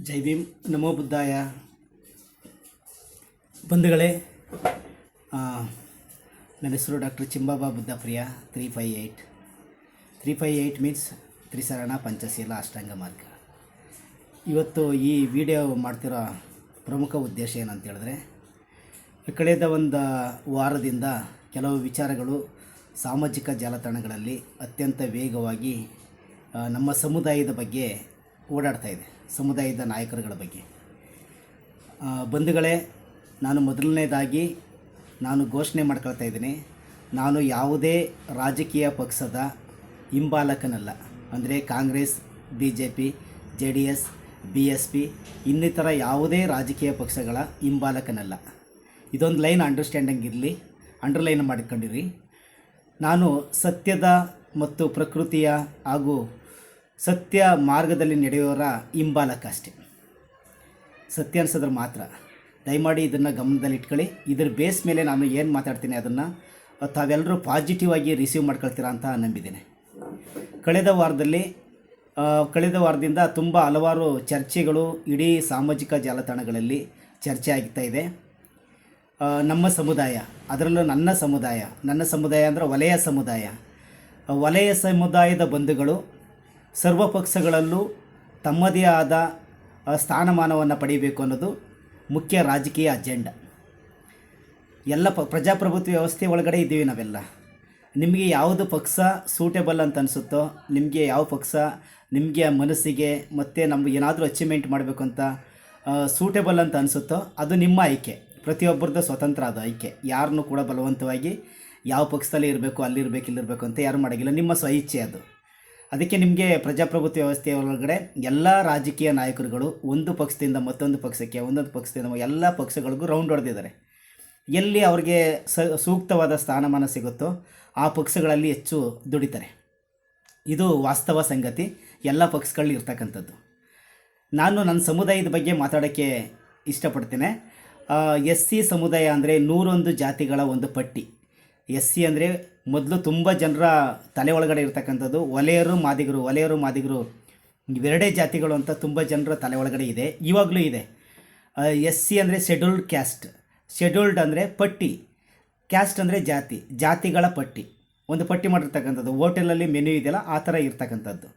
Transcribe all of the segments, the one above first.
ಜೈ ಭೀಮ್, ನಮೋ ಬುದ್ಧಾಯ. ಬಂಧುಗಳೇ, ನನ್ನ ಹೆಸರು ಡಾಕ್ಟರ್ ಚಿಂಬಾಬಾ ಬುದ್ಧಪ್ರಿಯ. 358 ಮೀನ್ಸ್ ತ್ರಿಸರಣ ಪಂಚಶೀಲ ಅಷ್ಟಾಂಗ ಮಾರ್ಗ. ಇವತ್ತು ಈ ವಿಡಿಯೋ ಮಾಡ್ತಿರೋ ಪ್ರಮುಖ ಉದ್ದೇಶ ಏನಂತ ಹೇಳಿದ್ರೆ, ಕಳೆದ ಒಂದು ವಾರದಿಂದ ಕೆಲವು ವಿಚಾರಗಳು ಸಾಮಾಜಿಕ ಜಾಲತಾಣಗಳಲ್ಲಿ ಅತ್ಯಂತ ವೇಗವಾಗಿ ನಮ್ಮ ಸಮುದಾಯದ ಬಗ್ಗೆ ಓಡಾಡ್ತಾ ಇದೆ, ಸಮುದಾಯದ ನಾಯಕರುಗಳ ಬಗ್ಗೆ. ಬಂಧುಗಳೇ, ನಾನು ಮೊದಲನೇದಾಗಿ ಘೋಷಣೆ ಮಾಡ್ಕೊಳ್ತಾ ಇದ್ದೀನಿ, ನಾನು ಯಾವುದೇ ರಾಜಕೀಯ ಪಕ್ಷದ ಹಿಂಬಾಲಕನಲ್ಲ. ಅಂದರೆ ಕಾಂಗ್ರೆಸ್, BJP, JDS, BSP ಇನ್ನಿತರ ಯಾವುದೇ ರಾಜಕೀಯ ಪಕ್ಷಗಳ ಹಿಂಬಾಲಕನಲ್ಲ. ಇದೊಂದು ಲೈನ್ ಅಂಡರ್ಸ್ಟ್ಯಾಂಡಿಂಗ್ ಇರಲಿ, ಅಂಡರ್ಲೈನ್ ಮಾಡಿಕೊಂಡಿರಿ. ನಾನು ಸತ್ಯದ ಮತ್ತು ಪ್ರಕೃತಿಯ ಹಾಗೂ ಸತ್ಯ ಮಾರ್ಗದಲ್ಲಿ ನಡೆಯೋರ ಹಿಂಬಾಲಕ ಅಷ್ಟೆ. ಸತ್ಯ ಅನಿಸಿದ್ರೆ ಮಾತ್ರ ದಯಮಾಡಿ ಇದನ್ನು ಗಮನದಲ್ಲಿ ಇಟ್ಕೊಳ್ಳಿ. ಇದರ ಬೇಸ್ ಮೇಲೆ ನಾನು ಏನು ಮಾತಾಡ್ತೀನಿ ಅದನ್ನು ತಾವೆಲ್ಲರೂ ಪಾಸಿಟಿವ್ ಆಗಿ ರಿಸೀವ್ ಮಾಡ್ಕೊಳ್ತೀರಾ ಅಂತ ನಂಬಿದ್ದೇನೆ. ಕಳೆದ ವಾರದಿಂದ ತುಂಬ ಹಲವಾರು ಚರ್ಚೆಗಳು ಇಡೀ ಸಾಮಾಜಿಕ ಜಾಲತಾಣಗಳಲ್ಲಿ ಚರ್ಚೆ ಆಗ್ತಾ ಇದೆ. ನಮ್ಮ ಸಮುದಾಯ, ಅದರಲ್ಲೂ ನನ್ನ ಸಮುದಾಯ ಅಂದರೆ ವಲಯ ಸಮುದಾಯದ ಬಂಧುಗಳು ಸರ್ವ ಪಕ್ಷಗಳಲ್ಲೂ ತಮ್ಮದೇ ಆದ ಸ್ಥಾನಮಾನವನ್ನು ಪಡೆಯಬೇಕು ಅನ್ನೋದು ಮುಖ್ಯ ರಾಜಕೀಯ ಅಜೆಂಡಾ. ಎಲ್ಲ ಪ್ರಜಾಪ್ರಭುತ್ವ ವ್ಯವಸ್ಥೆ ಒಳಗಡೆ ಇದ್ದೀವಿ ನಾವೆಲ್ಲ. ನಿಮಗೆ ಯಾವುದು ಪಕ್ಷ ಸೂಟೇಬಲ್ ಅಂತ ಅನಿಸುತ್ತೋ, ನಿಮಗೆ ಯಾವ ಪಕ್ಷ ನಿಮಗೆ ಮನಸ್ಸಿಗೆ ಮತ್ತು ನಮ್ಗೆ ಏನಾದರೂ ಅಚೀವ್ಮೆಂಟ್ ಮಾಡಬೇಕು ಅಂತ ಸೂಟೇಬಲ್ ಅಂತ ಅನಿಸುತ್ತೋ ಅದು ನಿಮ್ಮ ಆಯ್ಕೆ. ಪ್ರತಿಯೊಬ್ಬರದ್ದು ಸ್ವತಂತ್ರ ಆದ ಆಯ್ಕೆ. ಯಾರನ್ನೂ ಕೂಡ ಬಲವಂತವಾಗಿ ಯಾವ ಪಕ್ಷದಲ್ಲಿ ಇರಬೇಕು, ಅಲ್ಲಿರಬೇಕು, ಇಲ್ಲಿರಬೇಕು ಅಂತ ಯಾರು ಮಾಡೋಂಗಿಲ್ಲ, ನಿಮ್ಮ ಸ್ವಇಚ್ಛೆ ಅದು. ಅದಕ್ಕೆ ನಿಮಗೆ ಪ್ರಜಾಪ್ರಭುತ್ವ ವ್ಯವಸ್ಥೆಯ ಒಳಗಡೆ ಎಲ್ಲ ರಾಜಕೀಯ ನಾಯಕರುಗಳು ಒಂದು ಪಕ್ಷದಿಂದ ಮತ್ತೊಂದು ಪಕ್ಷಕ್ಕೆ, ಒಂದೊಂದು ಪಕ್ಷದಿಂದ ಎಲ್ಲ ಪಕ್ಷಗಳಿಗೂ ರೌಂಡ್ ಹೊಡೆದಿದ್ದಾರೆ. ಎಲ್ಲಿ ಅವ್ರಿಗೆ ಸೂಕ್ತವಾದ ಸ್ಥಾನಮಾನ ಸಿಗುತ್ತೋ ಆ ಪಕ್ಷಗಳಲ್ಲಿ ಹೆಚ್ಚು ದುಡಿತಾರೆ. ಇದು ವಾಸ್ತವ ಸಂಗತಿ, ಎಲ್ಲ ಪಕ್ಷಗಳಲ್ಲಿ ಇರ್ತಕ್ಕಂಥದ್ದು. ನಾನು ನನ್ನ ಸಮುದಾಯದ ಬಗ್ಗೆ ಮಾತಾಡೋಕ್ಕೆ ಇಷ್ಟಪಡ್ತೇನೆ. SC ಸಮುದಾಯ ಅಂದರೆ 101 ಜಾತಿಗಳ ಒಂದು ಪಟ್ಟಿ. SC ಅಂದರೆ ಮೊದಲು ತುಂಬ ಜನರ ತಲೆ ಒಳಗಡೆ ಇರ್ತಕ್ಕಂಥದ್ದು ವಲಯರು ಮಾದಿಗರು ಇವೆರಡೇ ಜಾತಿಗಳು ಅಂತ ತುಂಬ ಜನರ ತಲೆ ಒಳಗಡೆ ಇದೆ, ಇವಾಗಲೂ ಇದೆ. SC ಅಂದರೆ ಶೆಡ್ಯೂಲ್ಡ್ ಕ್ಯಾಸ್ಟ್, ಶೆಡ್ಯೂಲ್ಡ್ ಅಂದರೆ ಪಟ್ಟಿ, ಕ್ಯಾಸ್ಟ್ ಅಂದರೆ ಜಾತಿಗಳ ಪಟ್ಟಿ. ಒಂದು ಪಟ್ಟಿ ಮಾಡಿರ್ತಕ್ಕಂಥದ್ದು, ಹೋಟೆಲಲ್ಲಿ ಮೆನು ಇದೆಯಲ್ಲ ಆ ಥರ ಇರ್ತಕ್ಕಂಥದ್ದು.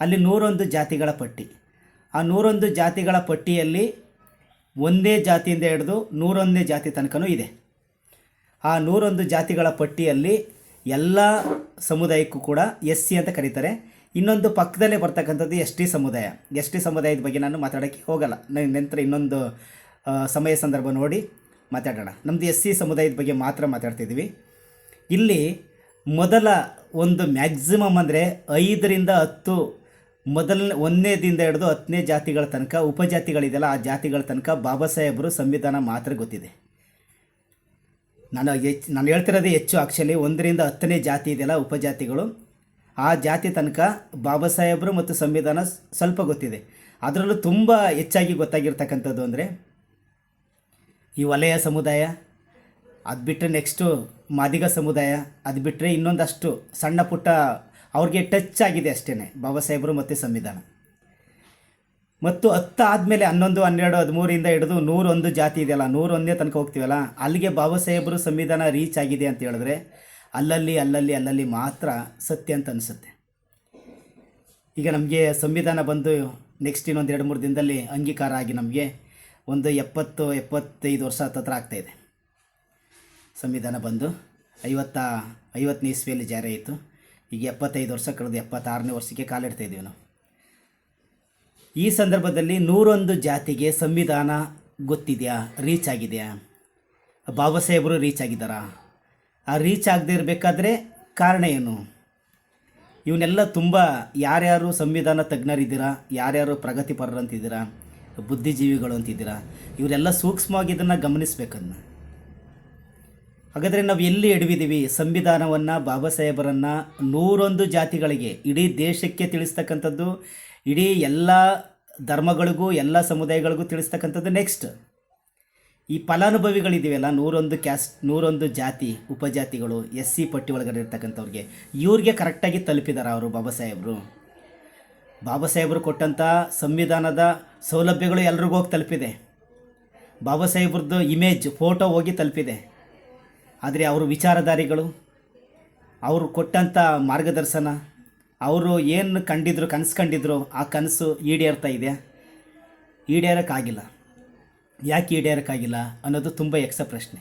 ಅಲ್ಲಿ 101 ಜಾತಿಗಳ ಪಟ್ಟಿ. ಆ 101 ಜಾತಿಗಳ ಪಟ್ಟಿಯಲ್ಲಿ ಒಂದೇ ಜಾತಿಯಿಂದ ಹಿಡಿದು 101ನೇ ಜಾತಿ ತನಕನೂ ಇದೆ. ಆ 101 ಜಾತಿಗಳ ಪಟ್ಟಿಯಲ್ಲಿ ಎಲ್ಲ ಸಮುದಾಯಕ್ಕೂ ಕೂಡ SC ಅಂತ ಕರೀತಾರೆ. ಇನ್ನೊಂದು ಪಕ್ಕದಲ್ಲೇ ಬರ್ತಕ್ಕಂಥದ್ದು ST ಸಮುದಾಯದ ಬಗ್ಗೆ ನಾನು ಮಾತಾಡೋಕ್ಕೆ ಹೋಗಲ್ಲ, ನಂತರ ಇನ್ನೊಂದು ಸಮಯ ಸಂದರ್ಭ ನೋಡಿ ಮಾತಾಡೋಣ. ನಮ್ಮದು SC ಸಮುದಾಯದ ಬಗ್ಗೆ ಮಾತ್ರ ಮಾತಾಡ್ತಿದ್ವಿ. ಇಲ್ಲಿ ಮೊದಲ ಒಂದು ಮ್ಯಾಕ್ಸಿಮಮ್ ಅಂದರೆ 5ರಿಂದ 10 ಒಂದನೇದಿಂದ ಹಿಡಿದು 10ನೇ ಜಾತಿಗಳ ತನಕ ಉಪಜಾತಿಗಳಿದೆಯಲ್ಲ, ಆ ಜಾತಿಗಳ ತನಕ ಬಾಬಾ ಸಾಹೇಬರು ಸಂವಿಧಾನ ಮಾತ್ರ ಗೊತ್ತಿದೆ. ನಾನು ಹೇಳ್ತಿರೋದೇ ಹೆಚ್ಚು. ಆ್ಯಕ್ಚುಲಿ 1ರಿಂದ 10ನೇ ಜಾತಿ ಇದೆಯಲ್ಲ ಉಪಜಾತಿಗಳು, ಆ ಜಾತಿ ತನಕ ಬಾಬಾ ಸಾಹೇಬರು ಮತ್ತು ಸಂವಿಧಾನ ಸ್ವಲ್ಪ ಗೊತ್ತಿದೆ. ಅದರಲ್ಲೂ ತುಂಬ ಹೆಚ್ಚಾಗಿ ಗೊತ್ತಾಗಿರ್ತಕ್ಕಂಥದ್ದು ಅಂದರೆ ಈ ವಲಯ ಸಮುದಾಯ, ಅದು ಬಿಟ್ಟರೆ ನೆಕ್ಸ್ಟು ಮಾದಿಗ ಸಮುದಾಯ, ಅದು ಬಿಟ್ಟರೆ ಇನ್ನೊಂದಷ್ಟು ಸಣ್ಣ ಪುಟ್ಟ ಅವ್ರಿಗೆ ಟಚ್ ಆಗಿದೆ ಅಷ್ಟೇ ಬಾಬಾ ಸಾಹೇಬರು ಮತ್ತು ಸಂವಿಧಾನ. ಮತ್ತು 10 ಆದಮೇಲೆ 11, 12, 13ರಿಂದ ಹಿಡಿದು 101 ಜಾತಿ ಇದೆಯಲ್ಲ, 101ನೇ ತನಕ ಹೋಗ್ತೀವಲ್ಲ, ಅಲ್ಲಿಗೆ ಬಾಬಾ ಸಾಹೇಬರು ಸಂವಿಧಾನ ರೀಚ್ ಆಗಿದೆ ಅಂತ ಹೇಳಿದ್ರೆ ಅಲ್ಲಲ್ಲಿ ಮಾತ್ರ ಸತ್ಯ ಅಂತ ಅನಿಸುತ್ತೆ. ಈಗ ನಮಗೆ ಸಂವಿಧಾನ ಬಂದು ನೆಕ್ಸ್ಟ್ ಇನ್ನೊಂದು 2-3 ದಿನದಲ್ಲಿ ಅಂಗೀಕಾರ ಆಗಿ ನಮಗೆ ಒಂದು 70-75 ವರ್ಷ ಹತ್ತಿರ ಆಗ್ತಾಯಿದೆ. ಸಂವಿಧಾನ ಬಂದು 50ನೇ ಇಸ್ವಿಯಲ್ಲಿ ಜಾರಿ ಆಯಿತು. ಈಗ 75 ವರ್ಷ ಕಳೆದು 76ನೇ ವರ್ಷಕ್ಕೆ ಕಾಲಿಡ್ತಾಯಿದ್ದೀವಿ ನಾವು. ಈ ಸಂದರ್ಭದಲ್ಲಿ 101 ಜಾತಿಗೆ ಸಂವಿಧಾನ ಗೊತ್ತಿದೆಯಾ, ರೀಚ್ ಆಗಿದೆಯಾ? ಬಾಬಾ ಸಾಹೇಬರು ರೀಚ್ ಆಗಿದ್ದಾರಾ? ಆ ರೀಚ್ ಆಗದೆ ಇರಬೇಕಾದ್ರೆ ಕಾರಣ ಏನು? ಇವನ್ನೆಲ್ಲ ತುಂಬ ಯಾರ್ಯಾರು ಸಂವಿಧಾನ ತಜ್ಞರಿದ್ದೀರಾ, ಯಾರ್ಯಾರು ಪ್ರಗತಿಪರರು ಅಂತಿದ್ದೀರಾ, ಬುದ್ಧಿಜೀವಿಗಳು ಅಂತಿದ್ದೀರಾ, ಇವರೆಲ್ಲ ಸೂಕ್ಷ್ಮವಾಗಿ ಇದನ್ನು ಗಮನಿಸಬೇಕನ್ನ. ಹಾಗಾದರೆ ನಾವು ಎಲ್ಲಿ ಎಡವಿದ್ದೀವಿ? ಸಂವಿಧಾನವನ್ನು, ಬಾಬಾ ಸಾಹೇಬರನ್ನು 101 ಜಾತಿಗಳಿಗೆ, ಇಡೀ ದೇಶಕ್ಕೆ ತಿಳಿಸ್ತಕ್ಕಂಥದ್ದು, ಇಡೀ ಎಲ್ಲ ಧರ್ಮಗಳಿಗೂ ಎಲ್ಲ ಸಮುದಾಯಗಳಿಗೂ ತಿಳಿಸ್ತಕ್ಕಂಥದ್ದು. ನೆಕ್ಸ್ಟ್ ಈ ಫಲಾನುಭವಿಗಳಿದ್ದೀವಲ್ಲ 101 ಕ್ಯಾಸ್ಟ್, 101 ಜಾತಿ ಉಪಜಾತಿಗಳು, SC ಪಟ್ಟಿ ಒಳಗಡೆ ಇರ್ತಕ್ಕಂಥವ್ರಿಗೆ, ಇವ್ರಿಗೆ ಕರೆಕ್ಟಾಗಿ ತಲುಪಿದಾರ ಅವರು? ಬಾಬಾ ಸಾಹೇಬರು ಕೊಟ್ಟಂಥ ಸಂವಿಧಾನದ ಸೌಲಭ್ಯಗಳು ಎಲ್ರಿಗೂ ಹೋಗಿ ತಲುಪಿದೆ. ಬಾಬಾ ಸಾಹೇಬ್ರದ್ದು ಇಮೇಜ್ ಫೋಟೋ ಹೋಗಿ ತಲುಪಿದೆ. ಆದರೆ ಅವರು ವಿಚಾರಧಾರಿಗಳು, ಅವರು ಕೊಟ್ಟಂಥ ಮಾರ್ಗದರ್ಶನ, ಅವರು ಏನು ಕಂಡಿದ್ರು, ಕನಸು ಕಂಡಿದ್ರು, ಆ ಕನಸು ಈಡೇರ್ತಾ ಇದೆ? ಈಡೇರೋಕ್ಕಾಗಿಲ್ಲ. ಯಾಕೆ ಈಡೇರೋಕ್ಕಾಗಿಲ್ಲ ಅನ್ನೋದು ತುಂಬ ಯಕ್ಷ ಪ್ರಶ್ನೆ.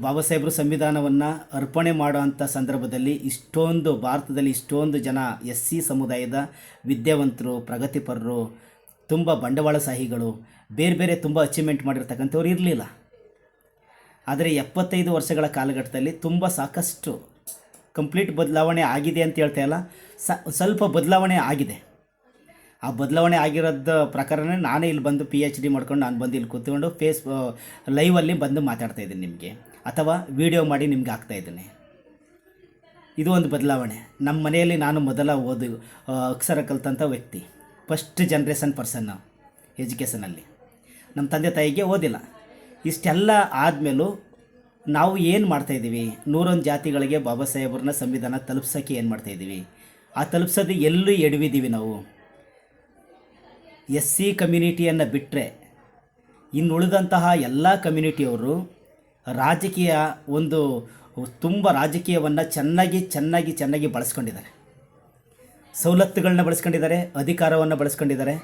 ಬಾಬಾ ಸಾಹೇಬರು ಸಂವಿಧಾನವನ್ನು ಅರ್ಪಣೆ ಮಾಡೋವಂಥ ಸಂದರ್ಭದಲ್ಲಿ ಭಾರತದಲ್ಲಿ ಇಷ್ಟೊಂದು ಜನ SC ಸಮುದಾಯದ ವಿದ್ಯಾವಂತರು, ಪ್ರಗತಿಪರರು, ತುಂಬ ಬಂಡವಾಳಶಾಹಿಗಳು, ಬೇರೆ ಬೇರೆ ತುಂಬ ಅಚೀವ್ಮೆಂಟ್ ಮಾಡಿರ್ತಕ್ಕಂಥವ್ರು ಇರಲಿಲ್ಲ. ಆದರೆ 75 ವರ್ಷಗಳ ಕಾಲಘಟ್ಟದಲ್ಲಿ ತುಂಬ ಸಾಕಷ್ಟು ಕಂಪ್ಲೀಟ್ ಬದಲಾವಣೆ ಆಗಿದೆ ಅಂತ ಹೇಳ್ತಾ ಇಲ್ಲ, ಸ್ವಲ್ಪ ಬದಲಾವಣೆ ಆಗಿದೆ. ಆ ಬದಲಾವಣೆ ಆಗಿರೋದ ಪ್ರಕಾರನೇ ನಾನೇ ಇಲ್ಲಿ ಬಂದು PhD ಮಾಡ್ಕೊಂಡು ನಾನು ಬಂದು ಇಲ್ಲಿ ಕೂತ್ಕೊಂಡು ಲೈವಲ್ಲಿ ಬಂದು ಮಾತಾಡ್ತಾಯಿದ್ದೀನಿ ನಿಮಗೆ, ಅಥವಾ ವಿಡಿಯೋ ಮಾಡಿ ನಿಮ್ಗೆ ಆಗ್ತಾಯಿದ್ದೀನಿ. ಇದು ಒಂದು ಬದಲಾವಣೆ. ನಮ್ಮ ಮನೆಯಲ್ಲಿ ನಾನು ಮೊದಲ ಅಕ್ಷರ ಕಲಿತಂಥ ವ್ಯಕ್ತಿ, ಫಸ್ಟ್ ಜನ್ರೇಷನ್ ಪರ್ಸನ್ ಎಜುಕೇಷನಲ್ಲಿ. ನಮ್ಮ ತಂದೆ ತಾಯಿಗೆ ಓದಿಲ್ಲ. ಇಷ್ಟೆಲ್ಲ ಆದಮೇಲೂ ನಾವು ಏನು ಮಾಡ್ತಾಯಿದ್ದೀವಿ? 101 ಜಾತಿಗಳಿಗೆ ಬಾಬಾ ಸಾಹೇಬ್ರನ್ನ ಸಂವಿಧಾನ ತಲುಪ್ಸೋಕ್ಕೆ ಏನು ಮಾಡ್ತಾಯಿದ್ದೀವಿ? ಆ ತಲುಪ್ಸೋದು ಎಲ್ಲೂ ಎಡವಿದ್ದೀವಿ ನಾವು. SC ಕಮ್ಯುನಿಟಿಯನ್ನು ಬಿಟ್ಟರೆ ಇನ್ನುಳಿದಂತಹ ಎಲ್ಲ ಕಮ್ಯುನಿಟಿಯವರು ರಾಜಕೀಯ ತುಂಬ ರಾಜಕೀಯವನ್ನು ಚೆನ್ನಾಗಿ ಬಳಸ್ಕೊಂಡಿದ್ದಾರೆ. ಸವಲತ್ತುಗಳನ್ನ ಬಳಸ್ಕೊಂಡಿದ್ದಾರೆ, ಅಧಿಕಾರವನ್ನು ಬಳಸ್ಕೊಂಡಿದ್ದಾರೆ.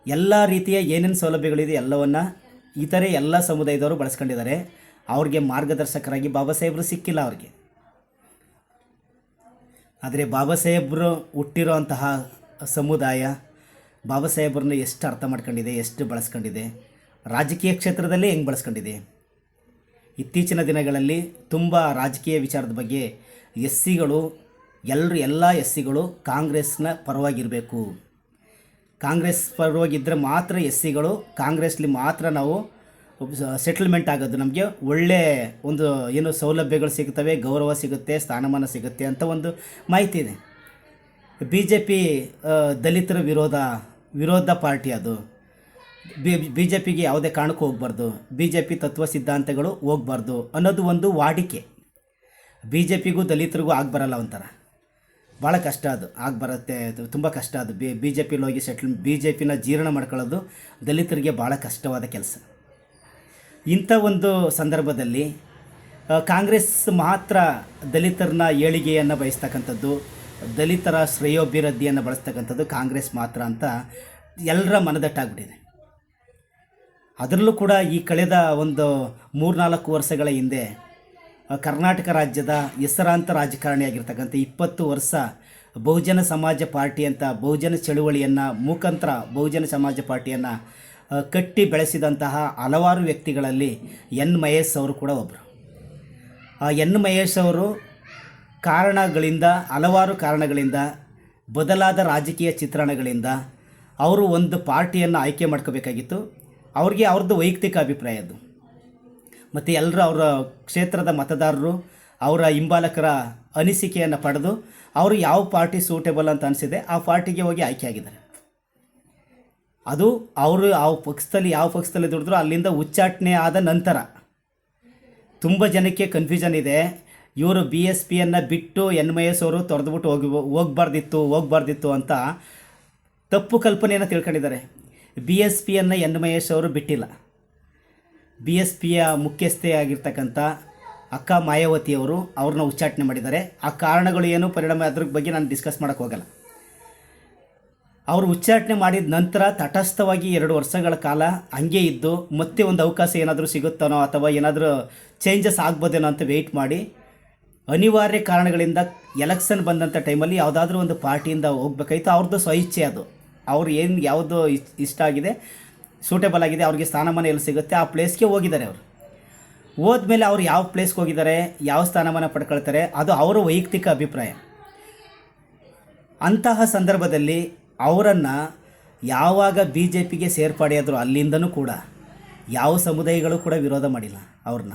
ಎಲ್ಲ ರೀತಿಯ ಏನೇನು ಸೌಲಭ್ಯಗಳಿದೆ ಎಲ್ಲವನ್ನು ಇತರೆ ಎಲ್ಲ ಸಮುದಾಯದವರು ಬಳಸ್ಕೊಂಡಿದ್ದಾರೆ. ಅವ್ರಿಗೆ ಮಾರ್ಗದರ್ಶಕರಾಗಿ ಬಾಬಾ ಸಾಹೇಬರು ಸಿಕ್ಕಿಲ್ಲ ಅವ್ರಿಗೆ. ಆದರೆ ಬಾಬಾ ಸಾಹೇಬರು ಹುಟ್ಟಿರೋ ಅಂತಹ ಸಮುದಾಯ ಬಾಬಾ ಸಾಹೇಬ್ರನ್ನ ಎಷ್ಟು ಅರ್ಥ ಮಾಡ್ಕೊಂಡಿದೆ, ಎಷ್ಟು ಬಳಸ್ಕೊಂಡಿದೆ, ರಾಜಕೀಯ ಕ್ಷೇತ್ರದಲ್ಲೇ ಹೆಂಗೆ ಬಳಸ್ಕೊಂಡಿದೆ. ಇತ್ತೀಚಿನ ದಿನಗಳಲ್ಲಿ ತುಂಬ ರಾಜಕೀಯ ವಿಚಾರದ ಬಗ್ಗೆ ಎಲ್ಲ SCಗಳು ಕಾಂಗ್ರೆಸ್ನ ಪರವಾಗಿರಬೇಕು. ಕಾಂಗ್ರೆಸ್ ಪರವಾಗಿದ್ದರೆ ಮಾತ್ರ SCಗಳು ಕಾಂಗ್ರೆಸ್ಲಿ ಮಾತ್ರ ನಾವು ಸೆಟಲ್ಮೆಂಟ್ ಆಗೋದು, ನಮಗೆ ಒಳ್ಳೆ ಏನು ಸೌಲಭ್ಯಗಳು ಸಿಗುತ್ತವೆ, ಗೌರವ ಸಿಗುತ್ತೆ, ಸ್ಥಾನಮಾನ ಸಿಗುತ್ತೆ ಅಂತ ಒಂದು ಮಾಹಿತಿ ಇದೆ. BJP ದಲಿತರ ವಿರೋಧ ಪಾರ್ಟಿ. ಅದು BJPಗೆ ಯಾವುದೇ ಕಾರಣಕ್ಕೂ ಹೋಗಬಾರ್ದು, BJP ತತ್ವ ಸಿದ್ಧಾಂತಗಳು ಹೋಗಬಾರ್ದು ಅನ್ನೋದು ಒಂದು ವಾಡಿಕೆ. BJPಗೂ ದಲಿತರಿಗೂ ಆಗಬರಲ್ಲ, ಒಂಥರ ಭಾಳ ಕಷ್ಟ. ಅದು ಆಗಬರುತ್ತೆ, ತುಂಬ ಕಷ್ಟ. ಅದು BJPಲಿ ಹೋಗಿ BJPನ ಜೀರ್ಣ ಮಾಡ್ಕೊಳ್ಳೋದು ದಲಿತರಿಗೆ ಭಾಳ ಕಷ್ಟವಾದ ಕೆಲಸ. ಇಂಥ ಒಂದು ಸಂದರ್ಭದಲ್ಲಿ ಕಾಂಗ್ರೆಸ್ ಮಾತ್ರ ದಲಿತರನ್ನ ಏಳಿಗೆಯನ್ನು ಬಯಸ್ತಕ್ಕಂಥದ್ದು, ದಲಿತರ ಶ್ರೇಯೋಭಿವೃದ್ಧಿಯನ್ನು ಬಳಸ್ತಕ್ಕಂಥದ್ದು ಕಾಂಗ್ರೆಸ್ ಮಾತ್ರ ಅಂತ ಎಲ್ಲರ ಮನದಟ್ಟಾಗ್ಬಿಟ್ಟಿದೆ. ಅದರಲ್ಲೂ ಕೂಡ ಈ ಕಳೆದ 3-4 ವರ್ಷಗಳ ಹಿಂದೆ ಕರ್ನಾಟಕ ರಾಜ್ಯದ ಹೆಸರಾಂತ ರಾಜಕಾರಣಿಯಾಗಿರ್ತಕ್ಕಂಥ 20 ವರ್ಷ ಬಹುಜನ ಸಮಾಜ ಪಾರ್ಟಿ ಅಂತ ಬಹುಜನ ಚಳುವಳಿಯನ್ನು ಮುಖಾಂತರ ಬಹುಜನ ಸಮಾಜ ಪಾರ್ಟಿಯನ್ನು ಕಟ್ಟಿ ಬೆಳೆಸಿದಂತಹ ಹಲವಾರು ವ್ಯಕ್ತಿಗಳಲ್ಲಿ N. ಮಹೇಶ್ ಅವರು ಕೂಡ ಒಬ್ಬರು. N. ಮಹೇಶ್ ಅವರು ಹಲವಾರು ಕಾರಣಗಳಿಂದ ಬದಲಾದ ರಾಜಕೀಯ ಚಿತ್ರಣಗಳಿಂದ ಅವರು ಒಂದು ಪಾರ್ಟಿಯನ್ನು ಆಯ್ಕೆ ಮಾಡ್ಕೋಬೇಕಾಗಿತ್ತು. ಅವ್ರದ್ದು ವೈಯಕ್ತಿಕ ಅಭಿಪ್ರಾಯ ಅದು. ಮತ್ತು ಎಲ್ಲರೂ ಅವರ ಕ್ಷೇತ್ರದ ಮತದಾರರು ಅವರ ಹಿಂಬಾಲಕರ ಅನಿಸಿಕೆಯನ್ನು ಪಡೆದು ಅವರು ಯಾವ ಪಾರ್ಟಿ ಸೂಟೇಬಲ್ ಅಂತ ಅನಿಸಿದೆ ಆ ಪಾರ್ಟಿಗೆ ಹೋಗಿ ಆಯ್ಕೆ ಆಗಿದ್ದಾರೆ. ಅದು ಅವರು ಯಾವ ಪಕ್ಷದಲ್ಲಿ ದುಡಿದ್ರು ಅಲ್ಲಿಂದ ಉಚ್ಚಾಟನೆ ಆದ ನಂತರ ತುಂಬ ಜನಕ್ಕೆ ಕನ್ಫ್ಯೂಷನ್ ಇದೆ. ಇವರು BSPಯನ್ನು ಬಿಟ್ಟು N. ಮಹೇಶ್ ಅವರು ತೊರೆದುಬಿಟ್ಟು ಹೋಗಬಾರ್ದಿತ್ತು ಅಂತ ತಪ್ಪು ಕಲ್ಪನೆಯನ್ನು ತಿಳ್ಕೊಂಡಿದ್ದಾರೆ. BSPಯನ್ನು N. ಮಹೇಶ್ ಅವರು ಬಿಟ್ಟಿಲ್ಲ. BSPಯ ಮುಖ್ಯಸ್ಥೆ ಆಗಿರ್ತಕ್ಕಂಥ ಅಕ್ಕ ಮಾಯಾವತಿಯವರು ಅವ್ರನ್ನ ಉಚ್ಚಾಟನೆ ಮಾಡಿದ್ದಾರೆ. ಆ ಕಾರಣಗಳು ಏನು, ಪರಿಣಾಮ, ಅದ್ರ ಬಗ್ಗೆ ನಾನು ಡಿಸ್ಕಸ್ ಮಾಡೋಕ್ಕೆ ಹೋಗಲ್ಲ. ಅವರು ಉಚ್ಚಾಟನೆ ಮಾಡಿದ ನಂತರ ತಟಸ್ಥವಾಗಿ 2 ವರ್ಷಗಳ ಕಾಲ ಹಂಗೆ ಇದ್ದು ಮತ್ತೆ ಒಂದು ಅವಕಾಶ ಏನಾದರೂ ಸಿಗುತ್ತಾನೋ ಅಥವಾ ಏನಾದರೂ ಚೇಂಜಸ್ ಆಗ್ಬೋದೇನೋ ಅಂತ ವೆಯ್ಟ್ ಮಾಡಿ ಅನಿವಾರ್ಯ ಕಾರಣಗಳಿಂದ ಎಲೆಕ್ಷನ್ ಬಂದಂಥ ಟೈಮಲ್ಲಿ ಯಾವುದಾದ್ರೂ ಒಂದು ಪಾರ್ಟಿಯಿಂದ ಹೋಗ್ಬೇಕಾಯ್ತು. ಅವ್ರದ್ದು ಸ್ವಇಚ್ಛೆ ಅದು. ಅವ್ರು ಯಾವುದು ಇಷ್ಟ ಆಗಿದೆ, ಸೂಟೇಬಲ್ ಆಗಿದೆ, ಅವ್ರಿಗೆ ಸ್ಥಾನಮಾನ ಎಲ್ಲಿ ಸಿಗುತ್ತೆ ಆ ಪ್ಲೇಸ್ಗೆ ಹೋಗಿದ್ದಾರೆ. ಅವರು ಹೋದ್ಮೇಲೆ ಅವ್ರು ಯಾವ ಪ್ಲೇಸ್ಗೆ ಹೋಗಿದ್ದಾರೆ, ಯಾವ ಸ್ಥಾನಮಾನ ಪಡ್ಕೊಳ್ತಾರೆ, ಅದು ಅವರ ವೈಯಕ್ತಿಕ ಅಭಿಪ್ರಾಯ. ಅಂತಹ ಸಂದರ್ಭದಲ್ಲಿ ಅವರನ್ನು ಯಾವಾಗ BJPಗೆ ಸೇರ್ಪಡೆಯಾದರೂ ಅಲ್ಲಿಂದನೂ ಕೂಡ ಯಾವ ಸಮುದಾಯಗಳು ಕೂಡ ವಿರೋಧ ಮಾಡಿಲ್ಲ ಅವ್ರನ್ನ.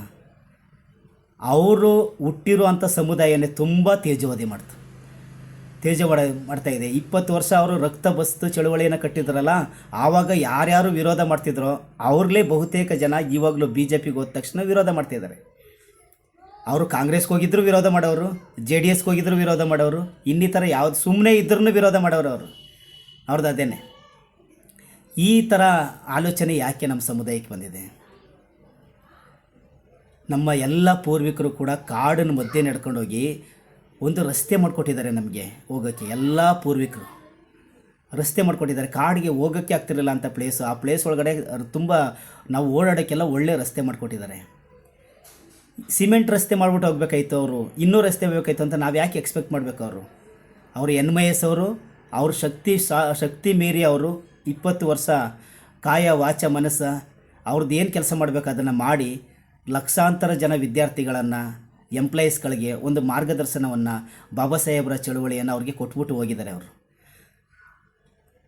ಅವರು ಹುಟ್ಟಿರುವಂಥ ಸಮುದಾಯನೇ ತುಂಬ ತೇಜೋವಧೆ ಮಾಡ್ತಾಯಿದೆ. 20 ವರ್ಷ ಅವರು ರಕ್ತ ಬಸ್ತು ಚಳುವಳಿಯನ್ನು ಕಟ್ಟಿದ್ರಲ್ಲ, ಆವಾಗ ಯಾರ್ಯಾರು ವಿರೋಧ ಮಾಡ್ತಿದ್ರೋ ಅವ್ರಲ್ಲೇ ಬಹುತೇಕ ಜನ ಇವಾಗಲೂ BJPಗೆ ಹೋದ ತಕ್ಷಣ ವಿರೋಧ ಮಾಡ್ತಿದ್ದಾರೆ. ಅವರು ಕಾಂಗ್ರೆಸ್ಗೆ ಹೋಗಿದ್ರು ವಿರೋಧ ಮಾಡೋರು, JDSಗೆ ಹೋಗಿದ್ರು ವಿರೋಧ ಮಾಡೋರು, ಇನ್ನಿತರ ಯಾವ್ದು ಸುಮ್ಮನೆ ಇದ್ರೂ ವಿರೋಧ ಮಾಡೋರು ಅವ್ರದ್ದು ಅದೇನೆ. ಈ ಥರ ಆಲೋಚನೆ ಯಾಕೆ ನಮ್ಮ ಸಮುದಾಯಕ್ಕೆ ಬಂದಿದೆ? ನಮ್ಮ ಎಲ್ಲ ಪೂರ್ವಿಕರು ಕೂಡ ಕಾಡಿನ ಮಧ್ಯೆ ನಡ್ಕೊಂಡೋಗಿ ಒಂದು ರಸ್ತೆ ಮಾಡಿಕೊಟ್ಟಿದ್ದಾರೆ ನಮಗೆ ಹೋಗೋಕ್ಕೆ. ಎಲ್ಲ ಪೂರ್ವಿಕರು ರಸ್ತೆ ಮಾಡಿಕೊಟ್ಟಿದ್ದಾರೆ. ಕಾಡಿಗೆ ಹೋಗೋಕ್ಕೆ ಆಗ್ತಿರಲಿಲ್ಲ ಅಂಥ ಪ್ಲೇಸು, ಆ ಪ್ಲೇಸ್ ಒಳಗಡೆ ತುಂಬ ನಾವು ಓಡಾಡೋಕ್ಕೆಲ್ಲ ಒಳ್ಳೆ ರಸ್ತೆ ಮಾಡಿಕೊಟ್ಟಿದ್ದಾರೆ. ಸಿಮೆಂಟ್ ರಸ್ತೆ ಮಾಡಿಬಿಟ್ಟು ಹೋಗ್ಬೇಕಾಯ್ತು ಅವರು, ಇನ್ನೂ ರಸ್ತೆ ಹೋಗ್ಬೇಕಾಯ್ತು ಅಂತ ನಾವು ಯಾಕೆ ಎಕ್ಸ್ಪೆಕ್ಟ್ ಮಾಡಬೇಕು? ಅವರು NMIS ಅವರು ಅವ್ರ ಶಕ್ತಿ ಮೀರಿ ಅವರು 20 ವರ್ಷ ಕಾಯ ವಾಚ ಮನಸ್ಸ ಅವ್ರದ್ದು ಏನು ಕೆಲಸ ಮಾಡಬೇಕು ಅದನ್ನು ಮಾಡಿ ಲಕ್ಷಾಂತರ ಜನ ವಿದ್ಯಾರ್ಥಿಗಳನ್ನು, ಎಂಪ್ಲಾಯೀಸ್ಗಳಿಗೆ ಒಂದು ಮಾರ್ಗದರ್ಶನವನ್ನು, ಬಾಬಾ ಸಾಹೇಬ್ರ ಚಳುವಳಿಯನ್ನು ಅವ್ರಿಗೆ ಕೊಟ್ಬಿಟ್ಟು ಹೋಗಿದ್ದಾರೆ.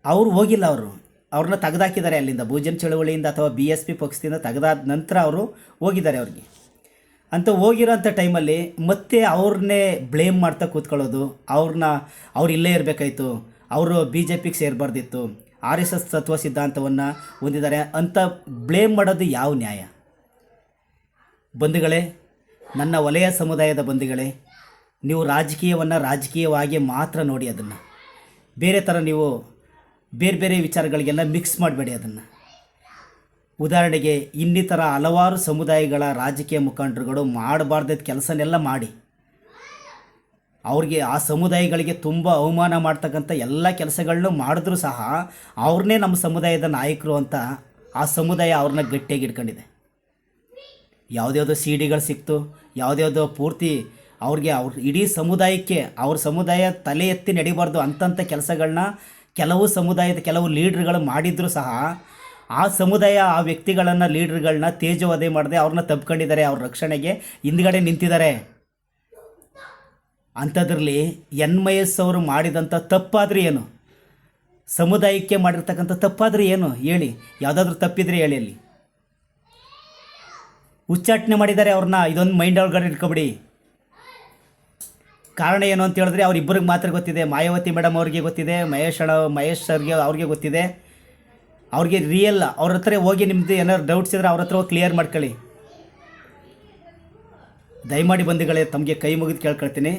ಅವರು ಹೋಗಿಲ್ಲ, ಅವ್ರನ್ನ ತೆಗೆದಾಕಿದ್ದಾರೆ ಅಲ್ಲಿಂದ, ಬಹುಜನ ಚಳುವಳಿಯಿಂದ ಅಥವಾ BSP ಪಕ್ಷದಿಂದ ತೆಗೆದಾದ ನಂತರ ಅವರು ಹೋಗಿದ್ದಾರೆ. ಅವ್ರಿಗೆ ಅಂತ ಹೋಗಿರೋಂಥ ಟೈಮಲ್ಲಿ ಮತ್ತೆ ಅವ್ರನ್ನೇ ಬ್ಲೇಮ್ ಮಾಡ್ತಾ ಕೂತ್ಕೊಳ್ಳೋದು, ಅವ್ರು ಇಲ್ಲೇ ಇರಬೇಕಾಯ್ತು, ಅವರು BJPಗೆ ಸೇರಬಾರ್ದಿತ್ತು, RSS ತತ್ವ ಸಿದ್ಧಾಂತವನ್ನು ಹೊಂದಿದ್ದಾರೆ ಅಂತ ಬ್ಲೇಮ್ ಮಾಡೋದು ಯಾವ ನ್ಯಾಯ? ಬಂಧುಗಳೇ, ನನ್ನ ವಲಯ ಸಮುದಾಯದ ಬಂಧುಗಳೇ, ನೀವು ರಾಜಕೀಯವನ್ನು ರಾಜಕೀಯವಾಗಿ ಮಾತ್ರ ನೋಡಿ, ಅದನ್ನು ಬೇರೆ ಥರ ನೀವು ಬೇರೆ ಬೇರೆ ವಿಚಾರಗಳಿಗೆಲ್ಲ ಮಿಕ್ಸ್ ಮಾಡಬೇಡಿ ಅದನ್ನು. ಉದಾಹರಣೆಗೆ ಇನ್ನಿತರ ಹಲವಾರು ಸಮುದಾಯಗಳ ರಾಜಕೀಯ ಮುಖಂಡರುಗಳು ಮಾಡಬಾರ್ದ ಕೆಲಸನೆಲ್ಲ ಮಾಡಿ ಅವ್ರಿಗೆ ಆ ಸಮುದಾಯಗಳಿಗೆ ತುಂಬ ಅವಮಾನ ಮಾಡ್ತಕ್ಕಂಥ ಎಲ್ಲ ಕೆಲಸಗಳನ್ನೂ ಮಾಡಿದ್ರೂ ಸಹ ಅವ್ರನ್ನೇ ನಮ್ಮ ಸಮುದಾಯದ ನಾಯಕರು ಅಂತ ಆ ಸಮುದಾಯ ಅವ್ರನ್ನ ಗಟ್ಟಿಯಾಗಿ ಇಟ್ಕೊಂಡಿದೆ. ಯಾವುದ್ಯಾವುದೋ CDಗಳು ಸಿಕ್ತು, ಯಾವುದ್ಯಾವುದೋ ಪೂರ್ತಿ ಅವ್ರ ಇಡೀ ಸಮುದಾಯಕ್ಕೆ ಅವ್ರ ಸಮುದಾಯ ತಲೆ ಎತ್ತಿ ನಡಿಬಾರ್ದು ಅಂಥ ಕೆಲಸಗಳನ್ನ ಕೆಲವು ಸಮುದಾಯದ ಕೆಲವು ಲೀಡ್ರ್ಗಳು ಮಾಡಿದರೂ ಸಹ ಆ ಸಮುದಾಯ ಆ ವ್ಯಕ್ತಿಗಳನ್ನು, ಲೀಡ್ರ್ಗಳನ್ನ ತೇಜೋವಧೆ ಮಾಡದೆ ಅವ್ರನ್ನ ತಬ್ಕೊಂಡಿದ್ದಾರೆ, ಅವ್ರ ರಕ್ಷಣೆಗೆ ಹಿಂದ್ಗಡೆ ನಿಂತಿದ್ದಾರೆ. ಅಂಥದ್ರಲ್ಲಿ NMIS ಅವರು ಮಾಡಿದಂಥ ತಪ್ಪಾದರೆ ಏನು? ಸಮುದಾಯಕ್ಕೆ ಮಾಡಿರ್ತಕ್ಕಂಥ ತಪ್ಪಾದರೆ ಏನು ಹೇಳಿ? ಯಾವುದಾದ್ರೂ ತಪ್ಪಿದರೆ ಹೇಳಿ. ಅಲ್ಲಿ ಉಚ್ಚಾಟನೆ ಮಾಡಿದ್ದಾರೆ ಅವ್ರನ್ನ, ಇದೊಂದು ಮೈಂಡ್ ಒಳಗಡೆ ಇಟ್ಕೊಬಿಡಿ. ಕಾರಣ ಏನು ಅಂತ ಹೇಳಿದ್ರೆ ಅವರಿಬ್ಬರಿಗೆ ಮಾತ್ರ ಗೊತ್ತಿದೆ. ಮಾಯಾವತಿ ಮೇಡಮ್ ಅವ್ರಿಗೆ ಗೊತ್ತಿದೆ, ಮಹೇಶ್ ಸರ್ಗೆ ಅವ್ರಿಗೆ ಗೊತ್ತಿದೆ. ಅವ್ರಿಗೆ ರಿಯಲ್ ಅವ್ರ ಹತ್ರ ಹೋಗಿ ನಿಮ್ಮದು ಏನಾದ್ರು ಡೌಟ್ಸ್ ಇದ್ದರೆ ಅವ್ರ ಹತ್ರ ಹೋಗಿ ಕ್ಲಿಯರ್ ಮಾಡ್ಕೊಳ್ಳಿ. ದಯಮಾಡಿ ಬಂಧುಗಳೇ, ತಮಗೆ ಕೈ ಮುಗಿದು ಕೇಳ್ಕೊಳ್ತೀನಿ,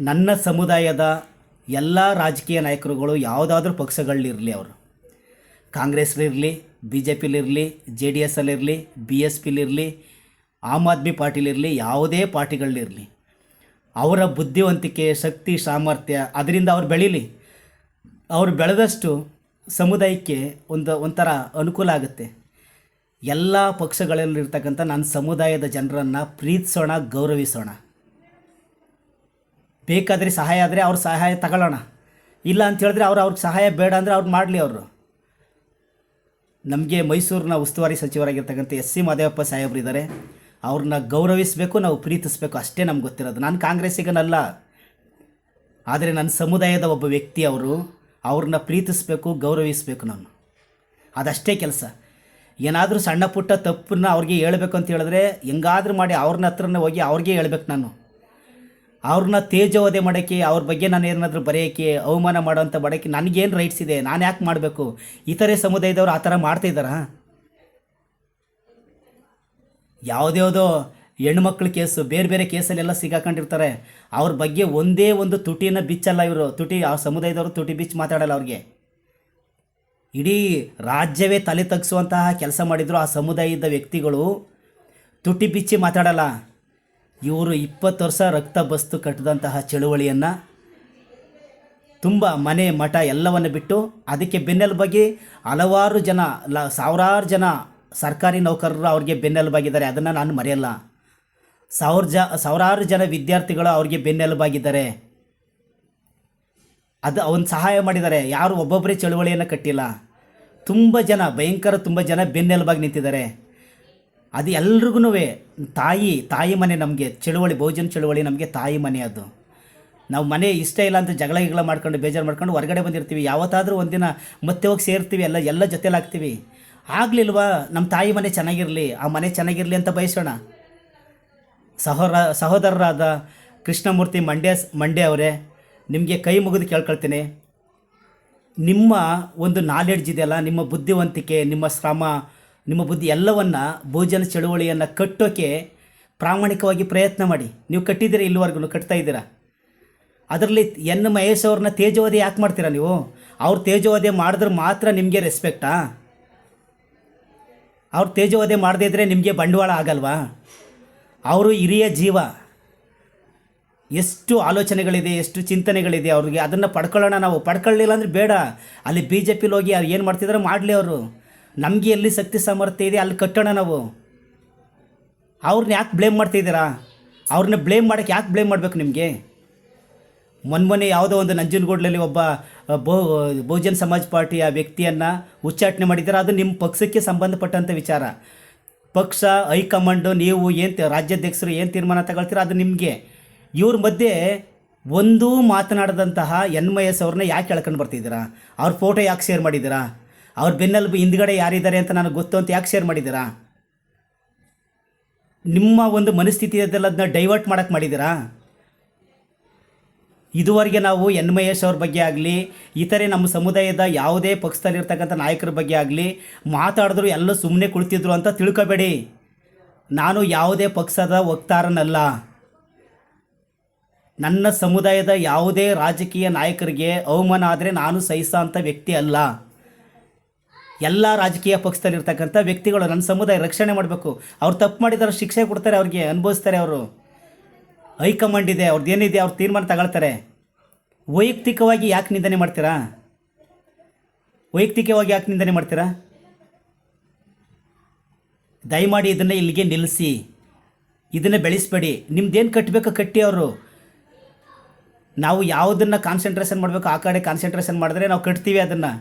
ನನ್ನ ಸಮುದಾಯದ ಎಲ್ಲ ರಾಜಕೀಯ ನಾಯಕರುಗಳು ಯಾವುದಾದ್ರೂ ಪಕ್ಷಗಳಲ್ಲಿರಲಿ, ಅವರು ಕಾಂಗ್ರೆಸ್ಲಿರಲಿ, BJPಲಿರಲಿ, JDSಲ್ಲಿರಲಿ, BSPಲಿರಲಿ, ಆಮ್ ಆದ್ಮಿ ಪಾರ್ಟಿಲಿರಲಿ, ಯಾವುದೇ ಪಾರ್ಟಿಗಳಲ್ಲಿರಲಿ, ಅವರ ಬುದ್ಧಿವಂತಿಕೆ, ಶಕ್ತಿ, ಸಾಮರ್ಥ್ಯ ಅದರಿಂದ ಅವ್ರು ಬೆಳೀಲಿ. ಅವ್ರು ಬೆಳೆದಷ್ಟು ಸಮುದಾಯಕ್ಕೆ ಒಂಥರ ಅನುಕೂಲ ಆಗುತ್ತೆ. ಎಲ್ಲ ಪಕ್ಷಗಳಲ್ಲಿರ್ತಕ್ಕಂಥ ನನ್ನ ಸಮುದಾಯದ ಜನರನ್ನು ಪ್ರೀತಿಸೋಣ, ಗೌರವಿಸೋಣ. ಬೇಕಾದರೆ ಸಹಾಯ ಆದರೆ ಅವ್ರ ಸಹಾಯ ತಗೊಳ್ಳೋಣ, ಇಲ್ಲ ಅಂತ ಹೇಳಿದ್ರೆ ಅವ್ರಿಗೆ ಸಹಾಯ ಬೇಡ ಅಂದರೆ ಅವ್ರು ಮಾಡಲಿ. ನಮಗೆ ಮೈಸೂರಿನ ಉಸ್ತುವಾರಿ ಸಚಿವರಾಗಿರ್ತಕ್ಕಂಥ SC ಮಾದೇವಪ್ಪ ಸಾಹೇಬ್ರು ಇದ್ದಾರೆ, ಅವ್ರನ್ನ ಗೌರವಿಸಬೇಕು, ನಾವು ಪ್ರೀತಿಸಬೇಕು, ಅಷ್ಟೇ ನಮ್ಗೆ ಗೊತ್ತಿರೋದು. ನಾನು ಕಾಂಗ್ರೆಸ್ಸಿಗನಲ್ಲ, ಆದರೆ ನನ್ನ ಸಮುದಾಯದ ಒಬ್ಬ ವ್ಯಕ್ತಿ, ಅವ್ರನ್ನ ಪ್ರೀತಿಸಬೇಕು, ಗೌರವಿಸಬೇಕು ನಾನು, ಅದಷ್ಟೇ ಕೆಲಸ. ಏನಾದರೂ ಸಣ್ಣ ಪುಟ್ಟ ತಪ್ಪನ್ನ ಅವ್ರಿಗೆ ಹೇಳ್ಬೇಕು ಅಂತ ಹೇಳಿದ್ರೆ ಹೆಂಗಾದ್ರೂ ಮಾಡಿ ಅವ್ರನ್ನ ಹತ್ರನೇ ಹೋಗಿ ಅವ್ರಿಗೆ ಹೇಳ್ಬೇಕು. ನಾನು ಅವ್ರನ್ನ ತೇಜೋವಧೆ ಮಾಡೋಕ್ಕೆ, ಅವ್ರ ಬಗ್ಗೆ ನಾನು ಏನಾದರೂ ಬರೆಯೋಕ್ಕೆ, ಅವಮಾನ ಮಾಡೋವಂಥ ಮಾಡೋಕ್ಕೆ ನನಗೇನು ರೈಟ್ಸ್ ಇದೆ? ನಾನು ಯಾಕೆ ಮಾಡಬೇಕು? ಇತರೆ ಸಮುದಾಯದವ್ರು ಆ ಥರ ಮಾಡ್ತಾಯಿದ್ದಾರಾ? ಯಾವುದ್ಯಾವುದೋ ಹೆಣ್ಮಕ್ಳ ಕೇಸು, ಬೇರೆ ಬೇರೆ ಕೇಸಲ್ಲೆಲ್ಲ ಸಿಗಾಕೊಂಡಿರ್ತಾರೆ. ಅವ್ರ ಬಗ್ಗೆ ಒಂದೇ ಒಂದು ತುಟಿನ ಬಿಚ್ಚಲ್ಲ ಇವರು. ಆ ಸಮುದಾಯದವರು ತುಟಿ ಬಿಚ್ಚಿ ಮಾತಾಡಲ್ಲ. ಅವ್ರಿಗೆ ಇಡೀ ರಾಜ್ಯವೇ ತಲೆ ತಗ್ಸುವಂತಹ ಕೆಲಸ ಮಾಡಿದ್ರು ಆ ಸಮುದಾಯದ ವ್ಯಕ್ತಿಗಳು ತುಟಿ ಬಿಚ್ಚಿ ಮಾತಾಡಲ್ಲ. ಇವರು 20 ವರ್ಷ ರಕ್ತ ಬಸ್ತು ಕಟ್ಟಿದಂತಹ ಚಳುವಳಿಯನ್ನು ತುಂಬ ಮನೆ ಮಠ ಎಲ್ಲವನ್ನು ಬಿಟ್ಟು ಅದಕ್ಕೆ ಬೆನ್ನೆಲುಬಾಗಿ ಹಲವಾರು ಜನ, ಸಾವಿರಾರು ಜನ ಸರ್ಕಾರಿ ನೌಕರರು ಅವ್ರಿಗೆ ಬೆನ್ನೆಲುಬಾಗಿದ್ದಾರೆ. ಅದನ್ನು ನಾನು ಮರೆಯಲ್ಲ. ಸಾವಿರಾರು ಜನ ವಿದ್ಯಾರ್ಥಿಗಳು ಅವ್ರಿಗೆ ಬೆನ್ನೆಲುಬಾಗಿದ್ದಾರೆ. ಒಂದು ಸಹಾಯ ಮಾಡಿದ್ದಾರೆ. ಯಾರು ಒಬ್ಬೊಬ್ಬರೇ ಚಳುವಳಿಯನ್ನು ಕಟ್ಟಿಲ್ಲ. ತುಂಬ ಜನ ಬೆನ್ನೆಲುಬಾಗಿ ನಿಂತಿದ್ದಾರೆ. ಅದು ಎಲ್ರಿಗೂ ತಾಯಿ ಮನೆ. ನಮಗೆ ಚಳುವಳಿ, ಬಹುಜನ ಚಳುವಳಿ ನಮಗೆ ತಾಯಿ ಮನೆ. ಅದು ನಾವು ಮನೆ ಇಷ್ಟ ಇಲ್ಲ ಅಂತ ಜಗಳ ಮಾಡ್ಕೊಂಡು ಬೇಜಾರು ಮಾಡ್ಕೊಂಡು ಹೊರಗಡೆ ಬಂದಿರ್ತೀವಿ. ಯಾವತ್ತಾದರೂ ಒಂದಿನ ಮತ್ತೆ ಹೋಗಿ ಸೇರ್ತೀವಿ, ಎಲ್ಲ ಜೊತೆಲಾಗ್ತೀವಿ. ಆಗಲಿಲ್ವಾ, ನಮ್ಮ ತಾಯಿ ಮನೆ ಚೆನ್ನಾಗಿರಲಿ, ಆ ಮನೆ ಚೆನ್ನಾಗಿರಲಿ ಅಂತ ಬಯಸೋಣ. ಸಹೋದರರಾದ ಕೃಷ್ಣಮೂರ್ತಿ ಮಂಡ್ಯ ಅವರೇ, ನಿಮಗೆ ಕೈ ಮುಗಿದು ಕೇಳ್ಕೊಳ್ತೀನಿ. ನಿಮ್ಮ ಒಂದು ನಾಲೆಡ್ಜ್ ಇದೆಯಲ್ಲ, ನಿಮ್ಮ ಬುದ್ಧಿವಂತಿಕೆ, ನಿಮ್ಮ ಶ್ರಮ, ನಿಮ್ಮ ಬುದ್ಧಿ ಎಲ್ಲವನ್ನು ಬಹುಜನ ಚಳುವಳಿಯನ್ನು ಕಟ್ಟೋಕ್ಕೆ ಪ್ರಾಮಾಣಿಕವಾಗಿ ಪ್ರಯತ್ನ ಮಾಡಿ. ನೀವು ಕಟ್ಟಿದ್ದೀರಾ, ಇಲ್ಲಿವರೆಗೂ ಕಟ್ತಾ ಇದ್ದೀರಾ. ಅದರಲ್ಲಿ ಎನ್ ಮಹೇಶ್ ಅವ್ರನ್ನ ತೇಜೋವಧೆ ಯಾಕೆ ಮಾಡ್ತೀರಾ ನೀವು? ಅವ್ರು ತೇಜೋವಧೆ ಮಾಡಿದ್ರೆ ಮಾತ್ರ ನಿಮಗೆ ರೆಸ್ಪೆಕ್ಟಾ? ಅವ್ರು ತೇಜೋವಧೆ ಮಾಡದೇ ಇದ್ದರೆ ನಿಮಗೆ ಬಂಡವಾಳ ಆಗಲ್ವಾ? ಅವರು ಹಿರಿಯ ಜೀವ, ಎಷ್ಟು ಆಲೋಚನೆಗಳಿದೆ, ಎಷ್ಟು ಚಿಂತನೆಗಳಿದೆ ಅವ್ರಿಗೆ, ಅದನ್ನು ಪಡ್ಕೊಳ್ಳೋಣ. ನಾವು ಪಡ್ಕೊಳ್ಳಿಲ್ಲ ಅಂದರೆ ಬೇಡ. ಅಲ್ಲಿ ಬಿ ಜೆ ಪಿಲಿ ಹೋಗಿ ಅವ್ರು ಏನು ಮಾಡ್ತಿದ್ದಾರೆ ಮಾಡಲಿ. ಅವರು ನಮಗೆ ಎಲ್ಲಿ ಶಕ್ತಿ ಸಾಮರ್ಥ್ಯ ಇದೆ ಅಲ್ಲಿ ಕಟ್ಟೋಣ ನಾವು. ಅವ್ರನ್ನ ಯಾಕೆ ಬ್ಲೇಮ್ ಮಾಡ್ತಿದ್ದೀರಾ? ಅವ್ರನ್ನ ಬ್ಲೇಮ್ ಮಾಡೋಕ್ಕೆ ಯಾಕೆ ಬ್ಲೇಮ್ ಮಾಡಬೇಕು ನಿಮಗೆ? ಮೊನ್ನೆ ಯಾವುದೋ ಒಂದು ನಂಜನಗೂಡಲ್ಲಿ ಒಬ್ಬ ಬಹುಜನ್ ಸಮಾಜ್ ಪಾರ್ಟಿಯ ವ್ಯಕ್ತಿಯನ್ನು ಉಚ್ಚಾಟನೆ ಮಾಡಿದ್ದಾರೆ. ಅದು ನಿಮ್ಮ ಪಕ್ಷಕ್ಕೆ ಸಂಬಂಧಪಟ್ಟಂಥ ವಿಚಾರ. ಪಕ್ಷ ಹೈಕಮಾಂಡು, ನೀವು ಏನು ರಾಜ್ಯಾಧ್ಯಕ್ಷರು ಏನು ತೀರ್ಮಾನ ತಗೊಳ್ತೀರೋ ಅದು ನಿಮಗೆ. ಇವ್ರ ಮಧ್ಯೆ ಒಂದೂ ಮಾತನಾಡದಂತಹ ಎನ್ ಮೈ ಎಸ್ ಅವ್ರನ್ನ ಯಾಕೆ ಎಳ್ಕೊಂಡು ಬರ್ತಿದ್ದೀರಾ? ಅವ್ರ ಫೋಟೋ ಯಾಕೆ ಶೇರ್ ಮಾಡಿದ್ದೀರಾ? ಅವ್ರ ಬೆನ್ನಲ್ಲಿ ಹಿಂದ್ಗಡೆ ಯಾರಿದ್ದಾರೆ ಅಂತ ನನಗೆ ಗೊತ್ತು ಅಂತ ಯಾಕೆ ಶೇರ್ ಮಾಡಿದ್ದೀರಾ? ನಿಮ್ಮ ಒಂದು ಮನಸ್ಥಿತಿ ಅದನ್ನ ಡೈವರ್ಟ್ ಮಾಡೋಕ್ಕೆ ಮಾಡಿದ್ದೀರಾ? ಇದುವರೆಗೆ ನಾವು ಎನ್ ಮಹೇಶ್ ಅವ್ರ ಬಗ್ಗೆ ಆಗಲಿ, ಇತರೆ ನಮ್ಮ ಸಮುದಾಯದ ಯಾವುದೇ ಪಕ್ಷದಲ್ಲಿರ್ತಕ್ಕಂಥ ನಾಯಕರ ಬಗ್ಗೆ ಆಗಲಿ ಮಾತಾಡಿದ್ರು ಎಲ್ಲ ಸುಮ್ಮನೆ ಕುಳಿತಿದ್ರು ಅಂತ ತಿಳ್ಕೊಬೇಡಿ. ನಾನು ಯಾವುದೇ ಪಕ್ಷದ ವಕ್ತಾರನಲ್ಲ. ನನ್ನ ಸಮುದಾಯದ ಯಾವುದೇ ರಾಜಕೀಯ ನಾಯಕರಿಗೆ ಅವಮಾನ ಆದರೆ ನಾನು ಸಹಿಸೋ ಅಂಥ ವ್ಯಕ್ತಿ ಅಲ್ಲ. ಎಲ್ಲ ರಾಜಕೀಯ ಪಕ್ಷದಲ್ಲಿರ್ತಕ್ಕಂಥ ವ್ಯಕ್ತಿಗಳು ನನ್ನ ಸಮುದಾಯ ರಕ್ಷಣೆ ಮಾಡಬೇಕು. ಅವ್ರು ತಪ್ಪು ಮಾಡಿದಾರೆ, ಶಿಕ್ಷೆ ಕೊಡ್ತಾರೆ, ಅವ್ರಿಗೆ ಅನುಭವಿಸ್ತಾರೆ. ಅವರು ಹೈಕಮಾಂಡ್ ಇದೆ, ಅವ್ರದ್ದು ಏನಿದೆ ಅವ್ರು ತೀರ್ಮಾನ ತಗೊಳ್ತಾರೆ. ವೈಯಕ್ತಿಕವಾಗಿ ಯಾಕೆ ನಿಂದನೆ ಮಾಡ್ತೀರಾ? ವೈಯಕ್ತಿಕವಾಗಿ ಯಾಕೆ ನಿಂದನೆ ಮಾಡ್ತೀರಾ? ದಯಮಾಡಿ ಇದನ್ನು ಇಲ್ಲಿಗೆ ನಿಲ್ಲಿಸಿ, ಇದನ್ನು ಬೆಳೆಸಬೇಡಿ. ನಿಮ್ದೇನು ಕಟ್ಟಬೇಕೋ ಕಟ್ಟಿ. ಅವರು ನಾವು ಯಾವುದನ್ನು ಕಾನ್ಸಂಟ್ರೇಷನ್ ಮಾಡಬೇಕು ಆ ಕಡೆ ಕಾನ್ಸಂಟ್ರೇಷನ್ ಮಾಡಿದ್ರೆ ನಾವು ಕಟ್ತೀವಿ ಅದನ್ನು.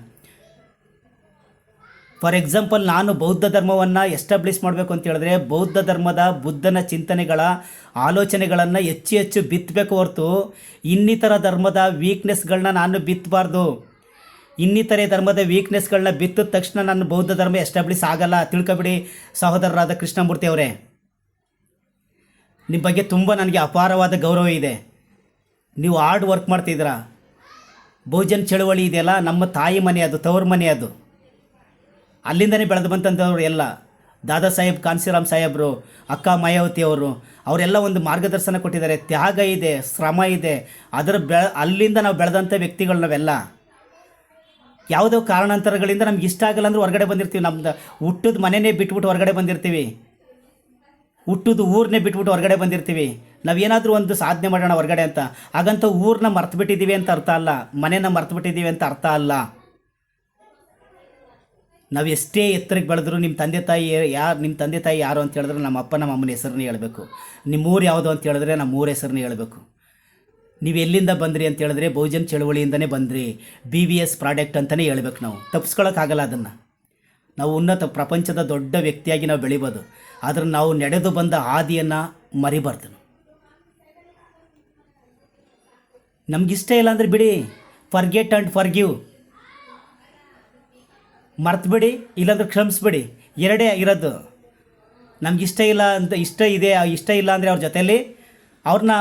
ಫಾರ್ ಎಕ್ಸಾಂಪಲ್, ನಾನು ಬೌದ್ಧ ಧರ್ಮವನ್ನು ಎಸ್ಟಾಬ್ಲಿಷ್ ಮಾಡಬೇಕು ಅಂತ ಹೇಳಿದ್ರೆ ಬೌದ್ಧ ಧರ್ಮದ ಬುದ್ಧನ ಚಿಂತನೆಗಳ ಆಲೋಚನೆಗಳನ್ನು ಹೆಚ್ಚು ಹೆಚ್ಚು ಬಿತ್ತಬೇಕು ಹೊರತು ಇನ್ನಿತರ ಧರ್ಮದ ವೀಕ್ನೆಸ್ಗಳನ್ನ ನಾನು ಬಿತ್ತಬಾರ್ದು. ಇನ್ನಿತರೆ ಧರ್ಮದ ವೀಕ್ನೆಸ್ಗಳನ್ನ ಬಿತ್ತಿದ ತಕ್ಷಣ ನಾನು ಬೌದ್ಧ ಧರ್ಮ ಎಸ್ಟಾಬ್ಲಿಷ್ ಆಗಲ್ಲ. ತಿಳ್ಕೊಬಿಡಿ ಸಹೋದರರಾದ ಕೃಷ್ಣಮೂರ್ತಿ ಅವರೇ. ನಿಮ್ಮ ಬಗ್ಗೆ ತುಂಬ ನನಗೆ ಅಪಾರವಾದ ಗೌರವ ಇದೆ. ನೀವು ಹಾರ್ಡ್ ವರ್ಕ್ ಮಾಡ್ತಿದ್ದೀರಾ. ಬಹುಜನ್ ಚಳುವಳಿ ಇದೆಯಲ್ಲ, ನಮ್ಮ ತಾಯಿ ಮನೆ ಅದು, ತವರು ಮನೆ ಅದು. ಅಲ್ಲಿಂದನೇ ಬೆಳೆದು ಬಂತಂಥವ್ರು ಎಲ್ಲ. ದಾದಾ ಸಾಹೇಬ್ ಕಾನ್ಸಿರಾಮ್ ಸಾಹೇಬರು, ಅಕ್ಕ ಮಾಯಾವತಿ ಅವರು, ಅವರೆಲ್ಲ ಒಂದು ಮಾರ್ಗದರ್ಶನ ಕೊಟ್ಟಿದ್ದಾರೆ. ತ್ಯಾಗ ಇದೆ, ಶ್ರಮ ಇದೆ. ಅಲ್ಲಿಂದ ನಾವು ಬೆಳೆದಂಥ ವ್ಯಕ್ತಿಗಳು ನಾವೆಲ್ಲ. ಯಾವುದೋ ಕಾರಣಾಂತರಗಳಿಂದ ನಮ್ಗೆ ಇಷ್ಟ ಆಗಲ್ಲ ಅಂದ್ರೆ ಹೊರಗಡೆ ಬಂದಿರ್ತೀವಿ. ನಮ್ದು ಹುಟ್ಟಿದ ಮನೆಯೇ ಬಿಟ್ಬಿಟ್ಟು ಹೊರಗಡೆ ಬಂದಿರ್ತೀವಿ. ಹುಟ್ಟಿದ ಊರನ್ನೇ ಬಿಟ್ಬಿಟ್ಟು ಹೊರಗಡೆ ಬಂದಿರ್ತೀವಿ. ನಾವೇನಾದರೂ ಒಂದು ಸಾಧನೆ ಮಾಡೋಣ ಹೊರಗಡೆ ಅಂತ. ಹಾಗಂತ ಊರನ್ನ ಮರ್ತು ಬಿಟ್ಟಿದ್ದೀವಿ ಅಂತ ಅರ್ಥ ಅಲ್ಲ, ಮನೇನ ಮರ್ತು ಬಿಟ್ಟಿದ್ದೀವಿ ಅಂತ ಅರ್ಥ ಅಲ್ಲ. ನಾವು ಎಷ್ಟೇ ಎತ್ತರಕ್ಕೆ ಬೆಳೆದ್ರು ನಿಮ್ಮ ತಂದೆ ತಾಯಿ ಯಾರು ಅಂತ ಹೇಳಿದ್ರೆ ನಮ್ಮ ಅಪ್ಪ ನಮ್ಮ ಅಮ್ಮನ ಹೆಸರನ್ನ ಹೇಳಬೇಕು. ನಿಮ್ಮೂರು ಯಾವುದು ಅಂತ ಹೇಳಿದ್ರೆ ನಮ್ಮ ಊರ ಹೆಸರನ್ನ ಹೇಳಬೇಕು. ನೀವು ಎಲ್ಲಿಂದ ಬಂದ್ರಿ ಅಂತ ಹೇಳಿದ್ರೆ ಬಹುಜನ್ ಚಳುವಳಿಯಿಂದನೇ ಬಂದ್ರಿ, BVS ಪ್ರಾಡಕ್ಟ್ ಅಂತಲೇ ಹೇಳ್ಬೇಕು. ನಾವು ತಪ್ಪಿಸ್ಕೊಳ್ಳೋಕ್ಕಾಗಲ್ಲ ಅದನ್ನು. ನಾವು ಉನ್ನತ ಪ್ರಪಂಚದ ದೊಡ್ಡ ವ್ಯಕ್ತಿಯಾಗಿ ನಾವು ಬೆಳಿಬೋದು, ಆದರೆ ನಾವು ನಡೆದು ಬಂದ ಹಾದಿಯನ್ನು ಮರಿಬಾರ್ದು. ನಮಗಿಷ್ಟ ಇಲ್ಲ ಅಂದರೆ ಬಿಡಿ, ಫರ್ಗೆಟ್ ಆ್ಯಂಡ್ ಫರ್ಗಿವ್. ಮರ್ತುಬಿಡಿ, ಇಲ್ಲಾಂದ್ರೆ ಕ್ಷಮಿಸ್ಬಿಡಿ. ಎರಡೇ ಇರೋದು. ನಮಗಿಷ್ಟ ಇಲ್ಲ ಅಂತ, ಇಷ್ಟ ಇಲ್ಲ ಅಂದರೆ ಅವ್ರ ಜೊತೆಯಲ್ಲಿ ಅವ್ರನ್ನ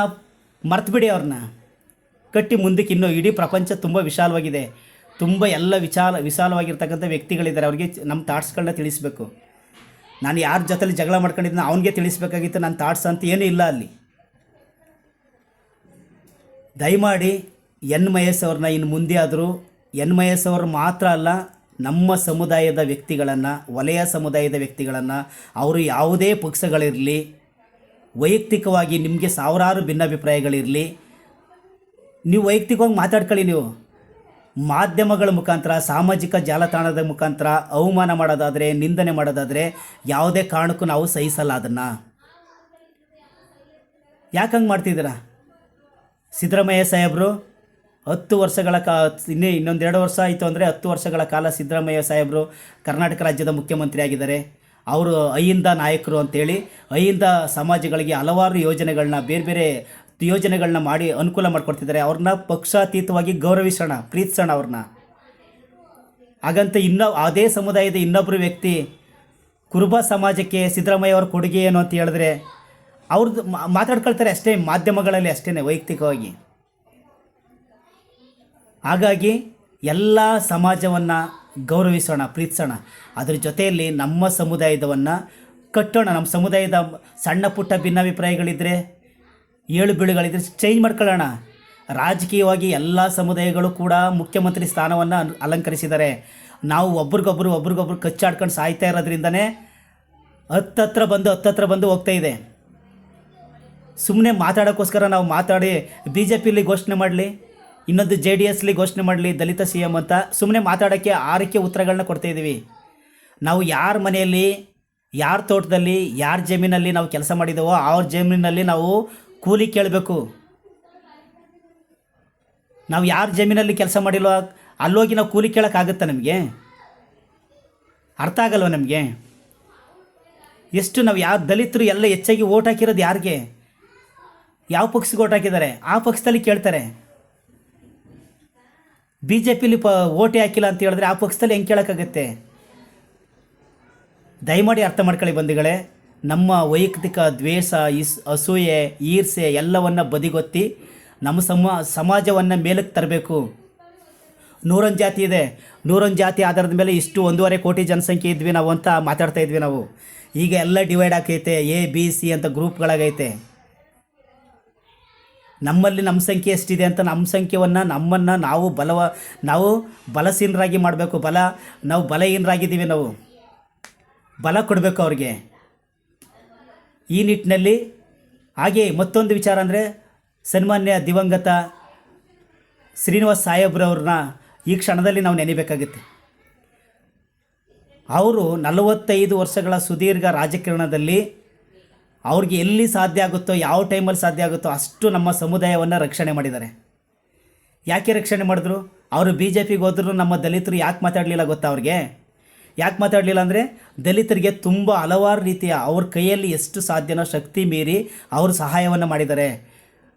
ಮರ್ತುಬಿಡಿ. ಅವ್ರನ್ನ ಕಟ್ಟಿ ಮುಂದಕ್ಕೆ. ಇನ್ನೂ ಇಡೀ ಪ್ರಪಂಚ ತುಂಬ ವಿಶಾಲವಾಗಿದೆ. ತುಂಬ ಎಲ್ಲ ವಿಶಾಲವಾಗಿರ್ತಕ್ಕಂಥ ವ್ಯಕ್ತಿಗಳಿದ್ದಾರೆ. ಅವ್ರಿಗೆ ನಮ್ಮ ಥಾಟ್ಸ್ಗಳನ್ನ ತಿಳಿಸ್ಬೇಕು. ನಾನು ಯಾರ ಜೊತೆಲಿ ಜಗಳ ಮಾಡ್ಕೊಂಡಿದ್ದೀನಿ ಅವನಿಗೆ ತಿಳಿಸ್ಬೇಕಾಗಿತ್ತು. ನನ್ನ ಥಾಟ್ಸ್ ಅಂತ ಏನೂ ಇಲ್ಲ ಅಲ್ಲಿ. ದಯಮಾಡಿ ಎನ್ ಮಹೇಶ್ ಅವ್ರನ್ನ ಇನ್ನು ಮುಂದೆ ಆದರೂ, ಎನ್ ಮಹೇಶ್ ಅವರು ಮಾತ್ರ ಅಲ್ಲ, ನಮ್ಮ ಸಮುದಾಯದ ವ್ಯಕ್ತಿಗಳನ್ನು, ವಲಯ ಸಮುದಾಯದ ವ್ಯಕ್ತಿಗಳನ್ನು, ಅವರು ಯಾವುದೇ ಪಕ್ಷಗಳಿರಲಿ, ವೈಯಕ್ತಿಕವಾಗಿ ನಿಮಗೆ ಸಾವಿರಾರು ಭಿನ್ನಾಭಿಪ್ರಾಯಗಳಿರಲಿ, ನೀವು ವೈಯಕ್ತಿಕವಾಗಿ ಮಾತಾಡ್ಕೊಳ್ಳಿ. ನೀವು ಮಾಧ್ಯಮಗಳ ಮುಖಾಂತರ, ಸಾಮಾಜಿಕ ಜಾಲತಾಣದ ಮುಖಾಂತರ ಅವಮಾನ ಮಾಡೋದಾದರೆ, ನಿಂದನೆ ಮಾಡೋದಾದರೆ ಯಾವುದೇ ಕಾರಣಕ್ಕೂ ನಾವು ಸಹಿಸಲ್ಲ. ಅದನ್ನು ಯಾಕಂಗೆ ಮಾಡ್ತಿದ್ದೀರಾ? ಸಿದ್ದರಾಮಯ್ಯ ಸಾಹೇಬರು 10 ವರ್ಷಗಳ ಇನ್ನೊಂದು 2 ವರ್ಷ ಆಯಿತು ಅಂದರೆ 10 ವರ್ಷಗಳ ಕಾಲ ಸಿದ್ದರಾಮಯ್ಯ ಸಾಹೇಬರು ಕರ್ನಾಟಕ ರಾಜ್ಯದ ಮುಖ್ಯಮಂತ್ರಿ ಆಗಿದ್ದಾರೆ. ಅವರು ಅಹಿಂದ ನಾಯಕರು ಅಂತೇಳಿ ಅಹಿಂದ ಸಮಾಜಗಳಿಗೆ ಹಲವಾರು ಯೋಜನೆಗಳನ್ನ, ಬೇರೆ ಬೇರೆ ಯೋಜನೆಗಳನ್ನ ಮಾಡಿ ಅನುಕೂಲ ಮಾಡಿಕೊಡ್ತಿದ್ದಾರೆ. ಅವ್ರನ್ನ ಪಕ್ಷಾತೀತವಾಗಿ ಗೌರವಿಸೋಣ, ಪ್ರೀತಿಸೋಣ ಅವ್ರನ್ನ. ಹಾಗಂತ ಅದೇ ಸಮುದಾಯದ ಇನ್ನೊಬ್ಬರು ವ್ಯಕ್ತಿ ಕುರುಬ ಸಮಾಜಕ್ಕೆ ಸಿದ್ದರಾಮಯ್ಯ ಅವರ ಕೊಡುಗೆ ಏನು ಅಂತ ಹೇಳಿದ್ರೆ ಅವ್ರದ್ದು ಮಾತಾಡ್ಕೊಳ್ತಾರೆ ಅಷ್ಟೇ, ಮಾಧ್ಯಮಗಳಲ್ಲಿ ಅಷ್ಟೇ, ವೈಯಕ್ತಿಕವಾಗಿ. ಹಾಗಾಗಿ ಎಲ್ಲ ಸಮಾಜವನ್ನು ಗೌರವಿಸೋಣ, ಪ್ರೀತಿಸೋಣ. ಅದ್ರ ಜೊತೆಯಲ್ಲಿ ನಮ್ಮ ಸಮುದಾಯದವನ್ನು ಕಟ್ಟೋಣ. ನಮ್ಮ ಸಮುದಾಯದ ಸಣ್ಣ ಪುಟ್ಟ ಭಿನ್ನಾಭಿಪ್ರಾಯಗಳಿದ್ದರೆ, ಏಳು ಬೀಳುಗಳಿದ್ದರೆ ಚೇಂಜ್ ಮಾಡ್ಕೊಳ್ಳೋಣ. ರಾಜಕೀಯವಾಗಿ ಎಲ್ಲ ಸಮುದಾಯಗಳು ಕೂಡ ಮುಖ್ಯಮಂತ್ರಿ ಸ್ಥಾನವನ್ನು ಅಲಂಕರಿಸಿದ್ದಾರೆ. ನಾವು ಒಬ್ರಿಗೊಬ್ರು ಕಚ್ಚಾಡ್ಕೊಂಡು ಸಾಯ್ತಾ ಇರೋದ್ರಿಂದನೇ ಹತ್ತತ್ರ ಬಂದು ಹೋಗ್ತಾ ಇದೆ. ಸುಮ್ಮನೆ ಮಾತಾಡೋಕ್ಕೋಸ್ಕರ ನಾವು ಮಾತಾಡಿ ಬಿ ಜೆ ಪಿಲಿ ಘೋಷಣೆ ಮಾಡಲಿ, ಇನ್ನೊಂದು JDSಲಿ ಘೋಷಣೆ ಮಾಡಲಿ ದಲಿತ CM ಅಂತ ಸುಮ್ಮನೆ ಮಾತಾಡೋಕ್ಕೆ ಆರಕ್ಕೆ ಉತ್ತರಗಳನ್ನ ಕೊಡ್ತಾ ಇದ್ದೀವಿ. ನಾವು ಯಾರ ಮನೆಯಲ್ಲಿ, ಯಾರ ತೋಟದಲ್ಲಿ, ಯಾರ ಜಮೀನಲ್ಲಿ ನಾವು ಕೆಲಸ ಮಾಡಿದ್ದೇವೋ ಅವ್ರ ಜಮೀನಲ್ಲಿ ನಾವು ಕೂಲಿ ಕೇಳಬೇಕು. ನಾವು ಯಾರ ಜಮೀನಲ್ಲಿ ಕೆಲಸ ಮಾಡಿಲ್ವೋ ಅಲ್ಲೋಗಿ ನಾವು ಕೂಲಿ ಕೇಳೋಕ್ಕಾಗುತ್ತಾ? ನಮಗೆ ಅರ್ಥ ಆಗಲ್ವ ನಮಗೆ? ಎಷ್ಟು ನಾವು ಯಾವ ದಲಿತರು ಎಲ್ಲ ಹೆಚ್ಚಾಗಿ ಓಟ್ ಹಾಕಿರೋದು ಯಾರಿಗೆ, ಯಾವ ಪಕ್ಷಕ್ಕೆ ಓಟ್ ಹಾಕಿದ್ದಾರೆ ಆ ಪಕ್ಷದಲ್ಲಿ ಕೇಳ್ತಾರೆ. ಬಿ ಜೆ ಪಿಲಿ ಓಟೇ ಹಾಕಿಲ್ಲ ಅಂತ ಹೇಳಿದ್ರೆ ಆ ಪಕ್ಷದಲ್ಲಿ ಹೆಂಗೆ ಕೇಳೋಕ್ಕಾಗತ್ತೆ? ದಯಮಾಡಿ ಅರ್ಥ ಮಾಡ್ಕೊಳ್ಳಿ ಬಂಧುಗಳೇ. ನಮ್ಮ ವೈಯಕ್ತಿಕ ದ್ವೇಷ, ಅಸೂಯೆ, ಈರ್ಷೆ ಎಲ್ಲವನ್ನು ಬದಿಗೊತ್ತಿ ನಮ್ಮ ಸಮಾಜವನ್ನು ಮೇಲಕ್ಕೆ ತರಬೇಕು. 101 ಜಾತಿ ಇದೆ, 101 ಜಾತಿ ಆಧಾರದ ಮೇಲೆ ಇಷ್ಟು 1.5 ಕೋಟಿ ಜನಸಂಖ್ಯೆ ಇದ್ವಿ ನಾವು ಅಂತ ಮಾತಾಡ್ತಾ ಇದ್ವಿ ನಾವು. ಈಗ ಎಲ್ಲ ಡಿವೈಡ್ ಆಗೈತೆ, A B C ಅಂತ ಗ್ರೂಪ್ಗಳಾಗೈತೆ. ನಮ್ಮಲ್ಲಿ ನಮ್ಮ ಸಂಖ್ಯೆ ಎಷ್ಟಿದೆ ಅಂತ ನಮ್ಮ ಸಂಖ್ಯೆಯನ್ನು ನಮ್ಮನ್ನು ನಾವು ಬಲಹೀನರಾಗಿ ಮಾಡಬೇಕು. ನಾವು ಬಲಹೀನರಾಗಿದ್ದೀವಿ, ನಾವು ಬಲ ಕೊಡಬೇಕು ಅವ್ರಿಗೆ. ಈ ನಿಟ್ಟಿನಲ್ಲಿ ಹಾಗೆ ಮತ್ತೊಂದು ವಿಚಾರ ಅಂದರೆ ಸನ್ಮಾನ್ಯ ದಿವಂಗತ ಶ್ರೀನಿವಾಸ್ ಸಾಹೇಬ್ರವ್ರನ್ನ ಈ ಕ್ಷಣದಲ್ಲಿ ನಾವು ನೆನೆಯಬೇಕಾಗುತ್ತೆ. ಅವರು 45 ವರ್ಷಗಳ ಸುದೀರ್ಘ ರಾಜಕಾರಣದಲ್ಲಿ ಅವ್ರಿಗೆ ಎಲ್ಲಿ ಸಾಧ್ಯ ಆಗುತ್ತೋ, ಯಾವ ಟೈಮಲ್ಲಿ ಸಾಧ್ಯ ಆಗುತ್ತೋ ಅಷ್ಟು ನಮ್ಮ ಸಮುದಾಯವನ್ನು ರಕ್ಷಣೆ ಮಾಡಿದ್ದಾರೆ. ಯಾಕೆ ರಕ್ಷಣೆ ಮಾಡಿದ್ರು? ಅವರು BJPಗೆ ಹೋದ್ರು ನಮ್ಮ ದಲಿತರು ಯಾಕೆ ಮಾತಾಡಲಿಲ್ಲ ಗೊತ್ತಾ? ಅವ್ರಿಗೆ ಯಾಕೆ ಮಾತಾಡಲಿಲ್ಲ ಅಂದರೆ ದಲಿತರಿಗೆ ತುಂಬ ಹಲವಾರು ರೀತಿಯ ಅವ್ರ ಕೈಯಲ್ಲಿ ಎಷ್ಟು ಸಾಧ್ಯನೋ ಶಕ್ತಿ ಮೀರಿ ಅವರು ಸಹಾಯವನ್ನು ಮಾಡಿದ್ದಾರೆ.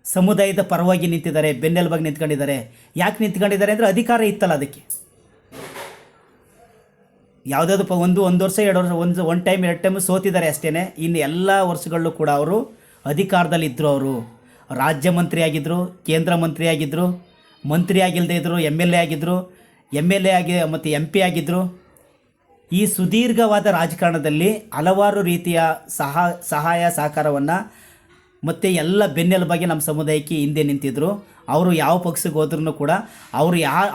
ಸಮುದಾಯದ ಪರವಾಗಿ ನಿಂತಿದ್ದಾರೆ, ಬೆನ್ನೆಲುಬಾಗಿ ನಿಂತ್ಕೊಂಡಿದ್ದಾರೆ. ಯಾಕೆ ನಿಂತ್ಕೊಂಡಿದ್ದಾರೆ ಅಂದರೆ ಅಧಿಕಾರ ಇತ್ತಲ್ಲ ಅದಕ್ಕೆ. ಯಾವುದಾದ್ರು ಒಂದು ವರ್ಷ 2 ವರ್ಷ ಒಂದು ಟೈಮ್ 2 ಟೈಮ್ ಸೋತಿದ್ದಾರೆ ಅಷ್ಟೇ. ಇನ್ನು ಎಲ್ಲ ವರ್ಷಗಳಲ್ಲೂ ಕೂಡ ಅವರು ಅಧಿಕಾರದಲ್ಲಿದ್ದರು. ಅವರು ರಾಜ್ಯ ಮಂತ್ರಿ ಆಗಿದ್ದರು, ಕೇಂದ್ರ ಮಂತ್ರಿ ಆಗಿದ್ದರು, ಮಂತ್ರಿ ಆಗಿಲ್ಲದೆ ಇದ್ದರು, MLA ಆಗಿದ್ದರು, MLA ಆಗಿ ಮತ್ತು MP ಆಗಿದ್ದರು. ಈ ಸುದೀರ್ಘವಾದ ರಾಜಕಾರಣದಲ್ಲಿ ಹಲವಾರು ರೀತಿಯ ಸಹಾಯ ಸಹಕಾರವನ್ನು ಮತ್ತು ಎಲ್ಲ ಬೆನ್ನೆಲುಬಾಗಿ ನಮ್ಮ ಸಮುದಾಯಕ್ಕೆ ಹಿಂದೆ ನಿಂತಿದ್ದರು. ಅವರು ಯಾವ ಪಕ್ಷಕ್ಕೆ ಹೋದ್ರೂ ಕೂಡ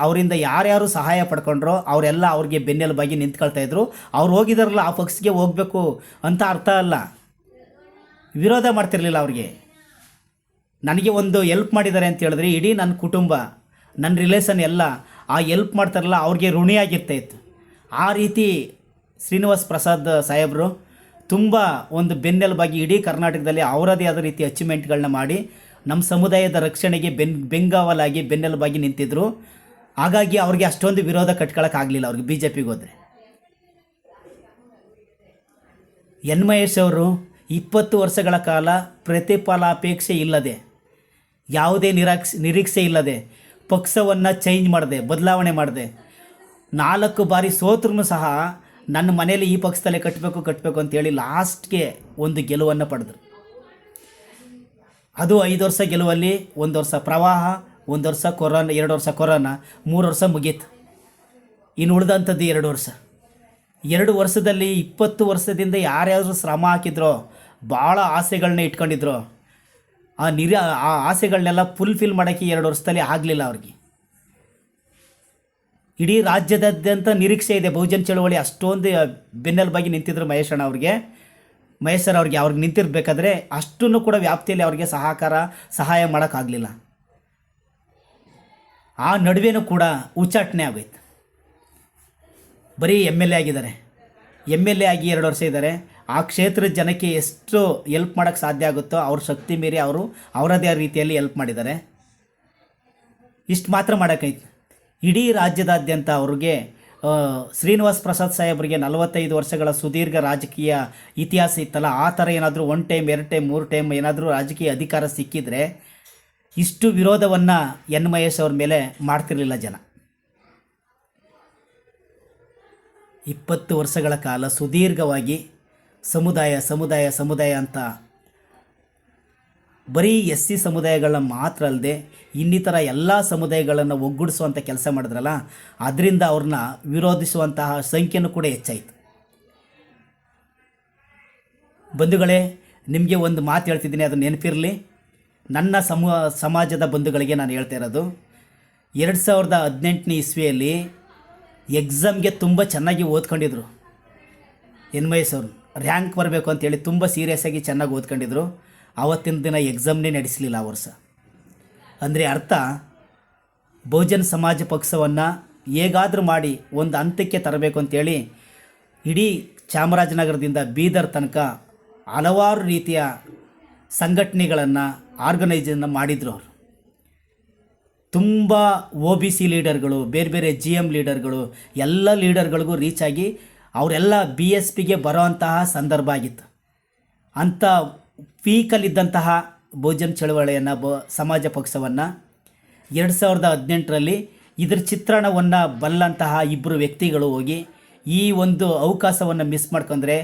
ಅವರಿಂದ ಯಾರ್ಯಾರು ಸಹಾಯ ಪಡ್ಕೊಂಡ್ರೋ ಅವರೆಲ್ಲ ಅವ್ರಿಗೆ ಬೆನ್ನೆಲುಬಾಗಿ ನಿಂತ್ಕೊಳ್ತಾಯಿದ್ರು. ಅವ್ರು ಹೋಗಿದಾರಲ್ಲ ಆ ಪಕ್ಷಕ್ಕೆ ಹೋಗಬೇಕು ಅಂತ ಅರ್ಥ ಅಲ್ಲ, ವಿರೋಧ ಮಾಡ್ತಿರ್ಲಿಲ್ಲ ಅವ್ರಿಗೆ. ನನಗೆ ಒಂದು ಹೆಲ್ಪ್ ಮಾಡಿದ್ದಾರೆ ಅಂತ ಹೇಳಿದ್ರೆ ಇಡೀ ನನ್ನ ಕುಟುಂಬ, ನನ್ನ ರಿಲೇಷನ್ ಎಲ್ಲ ಆ ಹೆಲ್ಪ್ ಮಾಡ್ತಾರಲ್ಲ ಅವ್ರಿಗೆ ಋಣಿಯಾಗಿರ್ತಾಯಿತ್ತು. ಆ ರೀತಿ ಶ್ರೀನಿವಾಸ್ ಪ್ರಸಾದ್ ಸಾಹೇಬರು ತುಂಬ ಒಂದು ಬೆನ್ನೆಲುಬಾಗಿ ಇಡೀ ಕರ್ನಾಟಕದಲ್ಲಿ ಅವರದೇ ಆದ ರೀತಿ ಅಚೀವ್ಮೆಂಟ್ಗಳನ್ನ ಮಾಡಿ ನಮ್ಮ ಸಮುದಾಯದ ರಕ್ಷಣೆಗೆ ಬೆಂಗಾವಲಾಗಿ ಬೆನ್ನೆಲುಬಾಗಿ ನಿಂತಿದ್ದರು. ಹಾಗಾಗಿ ಅವ್ರಿಗೆ ಅಷ್ಟೊಂದು ವಿರೋಧ ಕಟ್ಕೊಳ್ಳೋಕ್ಕಾಗಲಿಲ್ಲ ಅವ್ರಿಗೆ BJPಗೆ ಹೋದರೆ. ಎನ್ ಮಹೇಶ್ ಅವರು 20 ವರ್ಷಗಳ ಕಾಲ ಪ್ರತಿಫಲಾಪೇಕ್ಷೆ ಇಲ್ಲದೆ, ಯಾವುದೇ ನಿರೀಕ್ಷೆ ಇಲ್ಲದೆ, ಪಕ್ಷವನ್ನು ಚೇಂಜ್ ಮಾಡದೆ, ಬದಲಾವಣೆ ಮಾಡದೆ 4 ಬಾರಿ ಸೋತ್ರೂ ಸಹ ನನ್ನ ಮನೆಯಲ್ಲಿ ಈ ಪಕ್ಷದಲ್ಲೇ ಕಟ್ಟಬೇಕು ಅಂತೇಳಿ ಲಾಸ್ಟ್ಗೆ ಒಂದು ಗೆಲುವನ್ನು ಪಡೆದರು. ಅದು 5 ವರ್ಷ ಗೆಲುವಲ್ಲಿ 1 ವರ್ಷ ಪ್ರವಾಹ, 1 ವರ್ಷ ಕೊರೋನಾ, 2 ವರ್ಷ ಕೊರೋನಾ, 3 ವರ್ಷ ಮುಗೀತು. ಇನ್ನು ಉಳಿದಂಥದ್ದು 2 ವರ್ಷ. 2 ವರ್ಷದಲ್ಲಿ 20 ವರ್ಷದಿಂದ ಯಾರ್ಯಾರು ಶ್ರಮ ಹಾಕಿದ್ರೋ, ಭಾಳ ಆಸೆಗಳನ್ನ ಇಟ್ಕೊಂಡಿದ್ರು, ಆ ಆಸೆಗಳನ್ನೆಲ್ಲ ಫುಲ್ಫಿಲ್ ಮಾಡೋಕ್ಕೆ 2 ವರ್ಷದಲ್ಲಿ ಆಗಲಿಲ್ಲ ಅವ್ರಿಗೆ. ಇಡೀ ರಾಜ್ಯದಾದ್ಯಂತ ನಿರೀಕ್ಷೆ ಇದೆ ಬಹುಜನ ಚಳವಳಿ ಅಷ್ಟೊಂದು ಬೆನ್ನೆಲುಬಾಗಿ ನಿಂತಿದ್ರು ಮಹೇಶ್ ಸರ್ ಅವ್ರಿಗೆ. ಅವ್ರಿಗೆ ನಿಂತಿರಬೇಕಾದ್ರೆ ಅಷ್ಟನ್ನು ಕೂಡ ವ್ಯಾಪ್ತಿಯಲ್ಲಿ ಅವ್ರಿಗೆ ಸಹಾಯ ಮಾಡೋಕ್ಕಾಗಲಿಲ್ಲ. ಆ ನಡುವೆನೂ ಕೂಡ ಉಚ್ಚಾಟನೆ ಆಗೋಯ್ತು. ಬರೀ MLA ಆಗಿದ್ದಾರೆ, MLA ಆಗಿ 2 ವರ್ಷ ಇದ್ದಾರೆ. ಆ ಕ್ಷೇತ್ರದ ಜನಕ್ಕೆ ಎಷ್ಟು ಹೆಲ್ಪ್ ಮಾಡೋಕ್ಕೆ ಸಾಧ್ಯ ಆಗುತ್ತೋ ಅವ್ರ ಶಕ್ತಿ ಮೀರಿ ಅವರು ಅವರದೇ ರೀತಿಯಲ್ಲಿ ಹೆಲ್ಪ್ ಮಾಡಿದ್ದಾರೆ. ಇಷ್ಟು ಮಾತ್ರ ಮಾಡೋಕ್ಕಾಯ್ತು. ಇಡೀ ರಾಜ್ಯದಾದ್ಯಂತ ಅವ್ರಿಗೆ ಶ್ರೀನಿವಾಸ್ ಪ್ರಸಾದ್ ಸಾಹೇಬ್ರಿಗೆ 45 ವರ್ಷಗಳ ಸುದೀರ್ಘ ರಾಜಕೀಯ ಇತಿಹಾಸ ಇತ್ತಲ್ಲ, ಆ ಥರ ಏನಾದರೂ 1 ಟೈಮ್ 2 ಟೈಮ್ 3 ಟೈಮ್ ಏನಾದರೂ ರಾಜಕೀಯ ಅಧಿಕಾರ ಸಿಕ್ಕಿದರೆ ಇಷ್ಟು ವಿರೋಧವನ್ನು ಎನ್ ಮಹೇಶ್ ಅವ್ರ ಮೇಲೆ ಮಾಡ್ತಿರಲಿಲ್ಲ ಜನ. 20 ವರ್ಷಗಳ ಕಾಲ ಸುದೀರ್ಘವಾಗಿ ಸಮುದಾಯ ಅಂತ ಬರೀ SC ಸಮುದಾಯಗಳನ್ನ ಮಾತ್ರ ಅಲ್ಲದೆ ಇನ್ನಿತರ ಎಲ್ಲ ಸಮುದಾಯಗಳನ್ನು ಒಗ್ಗೂಡಿಸುವಂಥ ಕೆಲಸ ಮಾಡಿದ್ರಲ್ಲ, ಅದರಿಂದ ಅವ್ರನ್ನ ವಿರೋಧಿಸುವಂತಹ ಸಂಖ್ಯೆನೂ ಕೂಡ ಹೆಚ್ಚಾಯಿತು. ಬಂಧುಗಳೇ, ನಿಮಗೆ ಒಂದು ಮಾತು ಹೇಳ್ತಿದ್ದೀನಿ, ಅದು ನೆನಪಿರಲಿ. ನನ್ನ ಸಮಾಜದ ಬಂಧುಗಳಿಗೆ ನಾನು ಹೇಳ್ತಾ ಇರೋದು, 2018ನೇ ಇಸ್ವಿಯಲ್ಲಿ ಎಕ್ಸಾಮ್ಗೆ ತುಂಬ ಚೆನ್ನಾಗಿ ಓದ್ಕೊಂಡಿದ್ರು ಎನ್ ವೈ ಎಸ್ ಅವರು. ರ್ಯಾಂಕ್ ಬರಬೇಕು ಅಂತೇಳಿ ತುಂಬ ಸೀರಿಯಸ್ಸಾಗಿ ಚೆನ್ನಾಗಿ ಓದ್ಕೊಂಡಿದ್ರು. ಆವತ್ತಿನ ದಿನ ಎಕ್ಸಾಮ್ನೇ ನಡೆಸಲಿಲ್ಲ ಆ ವರ್ಷ. ಅಂದರೆ ಅರ್ಥ, ಬಹುಜನ್ ಸಮಾಜ ಪಕ್ಷವನ್ನು ಹೇಗಾದರೂ ಮಾಡಿ ಒಂದು ಹಂತಕ್ಕೆ ತರಬೇಕು ಅಂತೇಳಿ ಇಡೀ ಚಾಮರಾಜನಗರದಿಂದ ಬೀದರ್ ತನಕ ಹಲವಾರು ರೀತಿಯ ಸಂಘಟನೆಗಳನ್ನು ಆರ್ಗನೈಸನ್ನು ಮಾಡಿದರು ಅವರು. ತುಂಬ OBC ಲೀಡರ್ಗಳು, ಬೇರೆ ಬೇರೆ GM ಲೀಡರ್ಗಳು, ಎಲ್ಲ ಲೀಡರ್ಗಳಿಗೂ ರೀಚ್ ಆಗಿ ಅವರೆಲ್ಲ BSPಗೆ ಬರೋವಂತಹ ಸಂದರ್ಭ ಆಗಿತ್ತು. ಅಂಥ ಪೀಕಲ್ಲಿದ್ದಂತಹ ಬಹುಜನ್ ಚಳವಳಿಯನ್ನು ಸಮಾಜ ಪಕ್ಷವನ್ನು 2018ರಲ್ಲಿ ಇದರ ಚಿತ್ರಣವನ್ನು ಬಲ್ಲಂತಹ ಇಬ್ಬರು ವ್ಯಕ್ತಿಗಳು ಹೋಗಿ ಈ ಒಂದು ಅವಕಾಶವನ್ನು ಮಿಸ್ ಮಾಡ್ಕೊಂಡ್ರೆ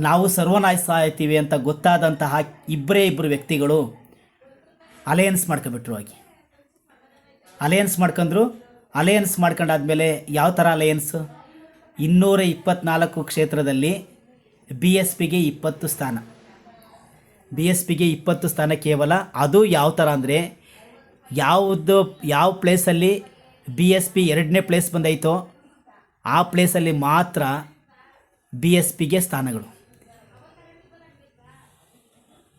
ನಾವು ಸರ್ವನಾಶ ಆಯ್ತೀವಿ ಅಂತ ಗೊತ್ತಾದಂತಹ ಇಬ್ಬರು ವ್ಯಕ್ತಿಗಳು ಅಲಯನ್ಸ್ ಮಾಡ್ಕೊಬಿಟ್ರು. ಅಲಯನ್ಸ್ ಮಾಡ್ಕೊಂಡ್ರು. ಅಲಯನ್ಸ್ ಮಾಡ್ಕೊಂಡಾದ್ಮೇಲೆ ಯಾವ ಥರ ಅಲಯನ್ಸು? 224 ಕ್ಷೇತ್ರದಲ್ಲಿ BSPಗೆ 20 ಸ್ಥಾನ. BSPಗೆ 20 ಸ್ಥಾನ ಕೇವಲ. ಅದು ಯಾವ ಥರ ಅಂದರೆ, ಯಾವ ಪ್ಲೇಸಲ್ಲಿ BSP 2ನೇ ಪ್ಲೇಸ್ ಬಂದೈತೋ ಆ ಪ್ಲೇಸಲ್ಲಿ ಮಾತ್ರ BSPಗೆ ಸ್ಥಾನಗಳು.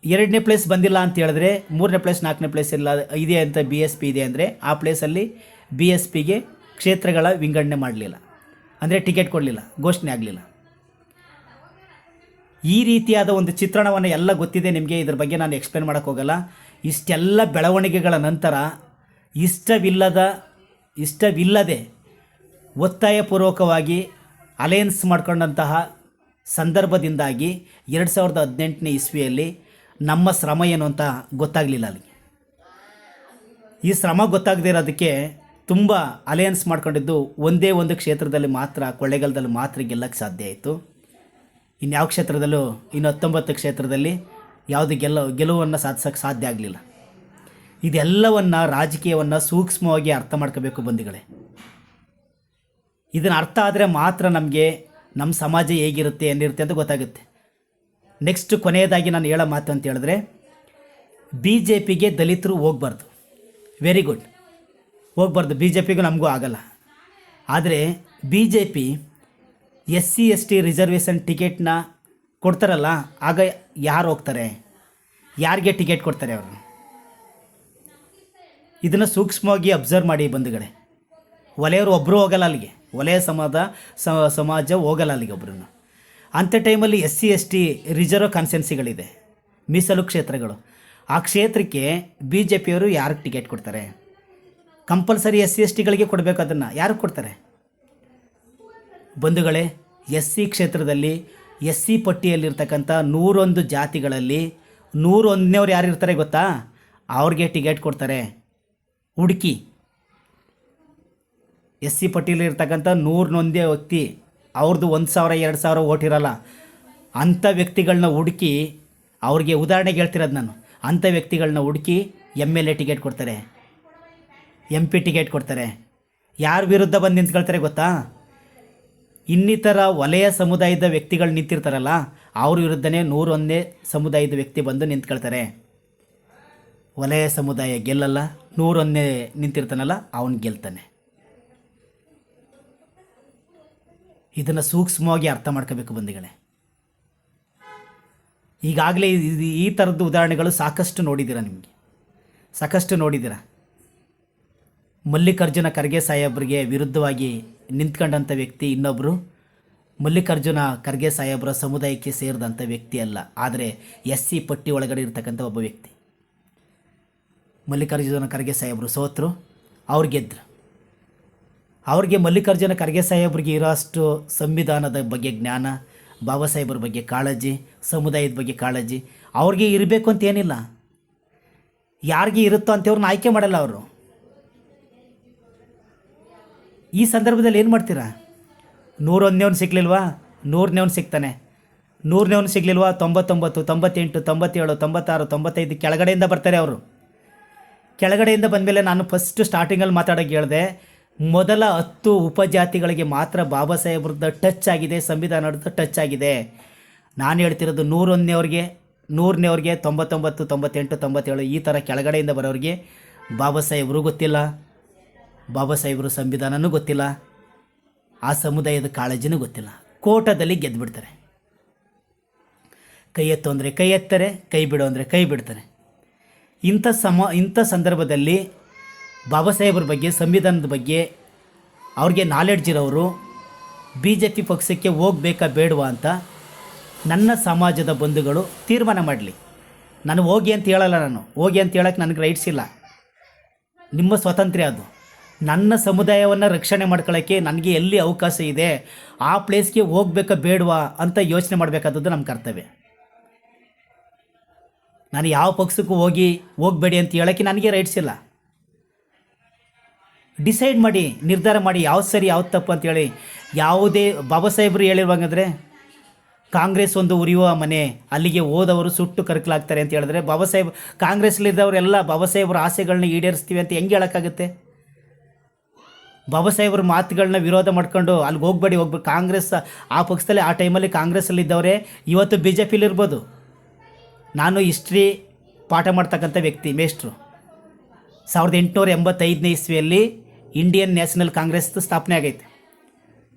2ನೇ ಪ್ಲೇಸ್ ಬಂದಿಲ್ಲ ಅಂತ ಹೇಳಿದ್ರೆ 3ನೇ ಪ್ಲೇಸ್ 4ನೇ ಪ್ಲೇಸ್ ಇಲ್ಲ ಇದೆ ಅಂತ BSP ಇದೆ ಅಂದರೆ ಆ ಪ್ಲೇಸಲ್ಲಿ BSPಗೆ ಕ್ಷೇತ್ರಗಳ ವಿಂಗಡಣೆ ಮಾಡಲಿಲ್ಲ, ಅಂದರೆ ಟಿಕೆಟ್ ಕೊಡಲಿಲ್ಲ, ಘೋಷಣೆ ಆಗಲಿಲ್ಲ. ಈ ರೀತಿಯಾದ ಒಂದು ಚಿತ್ರಣವನ್ನು ಎಲ್ಲ ಗೊತ್ತಿದೆ ನಿಮಗೆ. ಇದ್ರ ಬಗ್ಗೆ ನಾನು ಎಕ್ಸ್ಪ್ಲೇನ್ ಮಾಡೋಕ್ಕೆ ಹೋಗಲ್ಲ. ಇಷ್ಟೆಲ್ಲ ಬೆಳವಣಿಗೆಗಳ ನಂತರ ಇಷ್ಟವಿಲ್ಲದೆ ಒತ್ತಾಯಪೂರ್ವಕವಾಗಿ ಅಲಯನ್ಸ್ ಮಾಡ್ಕೊಂಡಂತಹ ಸಂದರ್ಭದಿಂದಾಗಿ 2018ನೇ ಇಸ್ವಿಯಲ್ಲಿ ನಮ್ಮ ಶ್ರಮ ಏನು ಅಂತ ಗೊತ್ತಾಗಲಿಲ್ಲ. ಅಲ್ಲಿಗೆ ಈ ಶ್ರಮ ಗೊತ್ತಾಗದಿರೋದಕ್ಕೆ ತುಂಬ ಅಲಯನ್ಸ್ ಮಾಡ್ಕೊಂಡಿದ್ದು ಒಂದೇ ಒಂದು ಕ್ಷೇತ್ರದಲ್ಲಿ ಮಾತ್ರ, ಕೊಳ್ಳೇಗಾಲದಲ್ಲಿ ಮಾತ್ರ ಗೆಲ್ಲಕ್ಕೆ ಸಾಧ್ಯ ಆಯಿತು. ಇನ್ಯಾವ ಕ್ಷೇತ್ರದಲ್ಲೂ, ಇನ್ನು 19 ಕ್ಷೇತ್ರದಲ್ಲಿ ಯಾವುದು ಗೆಲುವನ್ನು ಸಾಧಿಸೋಕ್ಕೆ ಸಾಧ್ಯ ಆಗಲಿಲ್ಲ. ಇದೆಲ್ಲವನ್ನು, ರಾಜಕೀಯವನ್ನು ಸೂಕ್ಷ್ಮವಾಗಿ ಅರ್ಥ ಮಾಡ್ಕೋಬೇಕು ಬಂಧುಗಳೇ. ಇದನ್ನು ಅರ್ಥ ಆದರೆ ಮಾತ್ರ ನಮಗೆ ನಮ್ಮ ಸಮಾಜ ಹೇಗಿರುತ್ತೆ, ಏನಿರುತ್ತೆ ಅಂತ ಗೊತ್ತಾಗುತ್ತೆ. ನೆಕ್ಸ್ಟ್ ಕೊನೆಯದಾಗಿ ನಾನು ಹೇಳೋ ಮಾತು ಅಂತ ಹೇಳಿದ್ರೆ, BJPಗೆ ದಲಿತರು ಹೋಗ್ಬಾರ್ದು. ವೆರಿ ಗುಡ್, ಹೋಗ್ಬಾರ್ದು. BJPಗೂ ನಮಗೂ ಆಗಲ್ಲ. ಆದರೆ BJP SC ST ರಿಸರ್ವೇಷನ್ ಟಿಕೆಟ್ನ ಕೊಡ್ತಾರಲ್ಲ, ಆಗ ಯಾರು ಹೋಗ್ತಾರೆ? ಯಾರಿಗೆ ಟಿಕೆಟ್ ಕೊಡ್ತಾರೆ ಅವರು? ಇದನ್ನು ಸೂಕ್ಷ್ಮವಾಗಿ ಅಬ್ಸರ್ವ್ ಮಾಡಿ ಬಂಧುಗಳೇ. ವಲಯರು ಒಬ್ಬರು ಹೋಗಲ್ಲ ಅಲ್ಲಿಗೆ, ವಲಯ ಸಮಾಜ ಹೋಗಲ್ಲ ಅಲ್ಲಿಗೆ ಒಬ್ಬರನ್ನು. ಅಂಥ ಟೈಮಲ್ಲಿ SC ST ರಿಸರ್ವ್ ಕಾನ್ಸ್ಟೆನ್ಸಿಗಳಿದೆ, ಮೀಸಲು ಕ್ಷೇತ್ರಗಳು. ಆ ಕ್ಷೇತ್ರಕ್ಕೆ BJPಯವರು ಯಾರಿಗೆ ಟಿಕೆಟ್ ಕೊಡ್ತಾರೆ? ಕಂಪಲ್ಸರಿ SC STಗಳಿಗೆ ಕೊಡಬೇಕು. ಅದನ್ನು ಯಾರಿಗೆ ಕೊಡ್ತಾರೆ ಬಂಧುಗಳೇ? SC ಕ್ಷೇತ್ರದಲ್ಲಿ SC ಪಟ್ಟಿಯಲ್ಲಿರ್ತಕ್ಕಂಥ 101 ಜಾತಿಗಳಲ್ಲಿ 101ನೇವ್ರು ಯಾರು ಇರ್ತಾರೆ ಗೊತ್ತಾ? ಅವ್ರಿಗೆ ಟಿಕೆಟ್ ಕೊಡ್ತಾರೆ. ಹುಡುಕಿ SC ಪಟ್ಟಿಯಲ್ಲಿರ್ತಕ್ಕಂಥ 101 ವ್ಯಕ್ತಿ, ಅವ್ರದ್ದು 1000 2000 ಓಟ್ ಇರಲ್ಲ. ಅಂಥ ವ್ಯಕ್ತಿಗಳನ್ನ ಹುಡುಕಿ, ಅವ್ರಿಗೆ ಉದಾಹರಣೆಗೆ ಹೇಳ್ತಿರೋದು ನಾನು, ಅಂಥ ವ್ಯಕ್ತಿಗಳನ್ನ ಹುಡುಕಿ MLA ಟಿಕೆಟ್ ಕೊಡ್ತಾರೆ, MP ಟಿಕೆಟ್ ಕೊಡ್ತಾರೆ. ಯಾರ ವಿರುದ್ಧ ಬಂದು ನಿಂತ್ಕೊಳ್ತಾರೆ ಗೊತ್ತಾ? ಇನ್ನಿತರ ವಲಯ ಸಮುದಾಯದ ವ್ಯಕ್ತಿಗಳು ನಿಂತಿರ್ತಾರಲ್ಲ, ಅವ್ರ ವಿರುದ್ಧನೇ 101ನೇ ಸಮುದಾಯದ ವ್ಯಕ್ತಿ ಬಂದು ನಿಂತ್ಕೊಳ್ತಾರೆ. ವಲಯ ಸಮುದಾಯ ಗೆಲ್ಲಲ್ಲ, 101ನೇ ನಿಂತಿರ್ತಾನಲ್ಲ ಅವನು ಗೆಲ್ತಾನೆ. ಇದನ್ನು ಸೂಕ್ಷ್ಮವಾಗಿ ಅರ್ಥ ಮಾಡ್ಕೋಬೇಕು ಬಂಧುಗಳೇ. ಈಗಾಗಲೇ ಈ ಥರದ್ದು ಉದಾಹರಣೆಗಳು ಸಾಕಷ್ಟು ನೋಡಿದ್ದೀರ. ಮಲ್ಲಿಕಾರ್ಜುನ ಖರ್ಗೆ ಸಾಹೇಬ್ರಿಗೆ ವಿರುದ್ಧವಾಗಿ ನಿಂತ್ಕೊಂಡಂಥ ವ್ಯಕ್ತಿ ಇನ್ನೊಬ್ಬರು ಮಲ್ಲಿಕಾರ್ಜುನ ಖರ್ಗೆ ಸಾಹೇಬ್ರ ಸಮುದಾಯಕ್ಕೆ ಸೇರಿದಂಥ ವ್ಯಕ್ತಿ ಅಲ್ಲ, ಆದರೆ SC ಪಟ್ಟಿ ಒಳಗಡೆ ಇರ್ತಕ್ಕಂಥ ಒಬ್ಬ ವ್ಯಕ್ತಿ. ಮಲ್ಲಿಕಾರ್ಜುನ ಖರ್ಗೆ ಸಾಹೇಬರು ಸೋತರು, ಅವ್ರು ಗೆದ್ದರು. ಅವ್ರಿಗೆ ಮಲ್ಲಿಕಾರ್ಜುನ ಖರ್ಗೆ ಸಾಹೇಬ್ರಿಗೆ ಇರೋಷ್ಟು ಸಂವಿಧಾನದ ಬಗ್ಗೆ ಜ್ಞಾನ, ಬಾಬಾ ಸಾಹೇಬ್ರ ಬಗ್ಗೆ ಕಾಳಜಿ, ಸಮುದಾಯದ ಬಗ್ಗೆ ಕಾಳಜಿ ಅವ್ರಿಗೆ ಇರಬೇಕು ಅಂತ ಏನಿಲ್ಲ. ಯಾರಿಗೆ ಇರುತ್ತೋ ಅಂಥವ್ರನ್ನ ಆಯ್ಕೆ ಮಾಡಲ್ಲ ಅವರು. ಈ ಸಂದರ್ಭದಲ್ಲಿ ಏನು ಮಾಡ್ತೀರಾ? 101ನೇವ್ನು ಸಿಗಲಿಲ್ವಾ? 100ನೇವ್ನು ಸಿಗ್ತಾನೆ. 100ನೇವ್ನು ಸಿಗಲಿಲ್ವಾ? 99, 98, 97, 96, 95 ಕೆಳಗಡೆಯಿಂದ ಬರ್ತಾರೆ ಅವರು. ಕೆಳಗಡೆಯಿಂದ ಬಂದಮೇಲೆ ನಾನು ಫಸ್ಟ್ ಸ್ಟಾರ್ಟಿಂಗಲ್ಲಿ ಮಾತಾಡೋಕ್ಕೆ ಹೇಳಿದೆ, ಮೊದಲ 10 ಉಪಜಾತಿಗಳಿಗೆ ಮಾತ್ರ ಬಾಬಾ ಸಾಹೇಬ್ರದ್ದು ಟಚ್ ಆಗಿದೆ, ಸಂವಿಧಾನದ ಟಚ್ ಆಗಿದೆ. ನಾನು ಹೇಳ್ತಿರೋದು 101ನೇವ್ರಿಗೆ 100ನೇವ್ರಿಗೆ 99, 98, 97 ಈ ಥರ ಕೆಳಗಡೆಯಿಂದ ಬರೋರಿಗೆ ಬಾಬಾ ಸಾಹೇಬರು ಗೊತ್ತಿಲ್ಲ, ಬಾಬಾ ಸಾಹೇಬರು ಸಂವಿಧಾನನೂ ಗೊತ್ತಿಲ್ಲ, ಆ ಸಮುದಾಯದ ಕಾಳಜಿನೂ ಗೊತ್ತಿಲ್ಲ. ಕೋಟದಲ್ಲಿ ಗೆದ್ದುಬಿಡ್ತಾರೆ. ಕೈ ಎತ್ತು ಅಂದರೆ ಕೈ ಎತ್ತಾರೆ, ಕೈ ಬಿಡು ಅಂದರೆ ಕೈ ಬಿಡ್ತಾರೆ. ಇಂಥ ಸಂದರ್ಭದಲ್ಲಿ ಬಾಬಾ ಸಾಹೇಬ್ರ ಬಗ್ಗೆ, ಸಂವಿಧಾನದ ಬಗ್ಗೆ ಅವ್ರಿಗೆ ನಾಲೆಡ್ಜ್ ಇರೋರು BJP ಪಕ್ಷಕ್ಕೆ ಹೋಗಬೇಕಾ ಬೇಡವಾ ಅಂತ ನನ್ನ ಸಮಾಜದ ಬಂಧುಗಳು ತೀರ್ಮಾನ ಮಾಡಲಿ. ನಾನು ಹೋಗಿ ಅಂತ ಹೇಳಲ್ಲ, ನಾನು ಹೋಗಿ ಅಂತ ಹೇಳೋಕ್ಕೆ ನನಗೆ ರೈಟ್ಸ್ ಇಲ್ಲ, ನಿಮ್ಮ ಸ್ವಾತಂತ್ರ್ಯ ಅದು. ನನ್ನ ಸಮುದಾಯವನ್ನು ರಕ್ಷಣೆ ಮಾಡ್ಕೊಳ್ಳೋಕ್ಕೆ ನನಗೆ ಎಲ್ಲಿ ಅವಕಾಶ ಇದೆ ಆ ಪ್ಲೇಸ್ಗೆ ಹೋಗಬೇಕಾ ಬೇಡವಾ ಅಂತ ಯೋಚನೆ ಮಾಡಬೇಕಾದದ್ದು ನಮ್ಮ ಕರ್ತವ್ಯ. ನಾನು ಯಾವ ಪಕ್ಷಕ್ಕೂ ಹೋಗಬೇಡಿ ಅಂತ ಹೇಳೋಕ್ಕೆ ನನಗೆ ರೈಟ್ಸ್ ಇಲ್ಲ. ಡಿಸೈಡ್ ಮಾಡಿ, ನಿರ್ಧಾರ ಮಾಡಿ ಯಾವ್ದು ಸರಿ ಯಾವ್ದು ತಪ್ಪು ಅಂತೇಳಿ. ಯಾವುದೇ ಬಾಬಾ ಸಾಹೇಬರು ಹೇಳಿರುವಾಗಂದರೆ ಕಾಂಗ್ರೆಸ್ ಒಂದು ಉರಿಯುವ ಮನೆ, ಅಲ್ಲಿಗೆ ಹೋದವರು ಸುಟ್ಟು ಕರಕಲಾಗ್ತಾರೆ ಅಂತ ಹೇಳಿದ್ರೆ ಬಾಬಾ ಸಾಹೇಬ್ ಕಾಂಗ್ರೆಸ್ಲಿದ್ದವರೆಲ್ಲ ಬಾಬಾ ಸಾಹೇಬ್ರ ಆಸೆಗಳನ್ನ ಈಡೇರಿಸ್ತೀವಿ ಅಂತ ಹೆಂಗೆ ಹೇಳೋಕ್ಕಾಗುತ್ತೆ? ಬಾಬಾ ಸಾಹೇಬ್ರ ಮಾತುಗಳನ್ನ ವಿರೋಧ ಮಾಡ್ಕೊಂಡು ಅಲ್ಲಿಗೆ ಹೋಗ್ಬೇಕು. ಕಾಂಗ್ರೆಸ್ ಆ ಪಕ್ಷದಲ್ಲಿ ಆ ಟೈಮಲ್ಲಿ ಕಾಂಗ್ರೆಸ್ಸಲ್ಲಿದ್ದವರೇ ಇವತ್ತು BJPಲಿ ಇರ್ಬೋದು. ನಾನು ಹಿಸ್ಟ್ರಿ ಪಾಠ ಮಾಡ್ತಕ್ಕಂಥ ವ್ಯಕ್ತಿ, ಮೇಷ್ಟ್ರು. 1885ನೇ ಇಸ್ವಿಯಲ್ಲಿ ಇಂಡಿಯನ್ ನ್ಯಾಷನಲ್ ಕಾಂಗ್ರೆಸ್ ಸ್ಥಾಪನೆ ಆಗೈತೆ.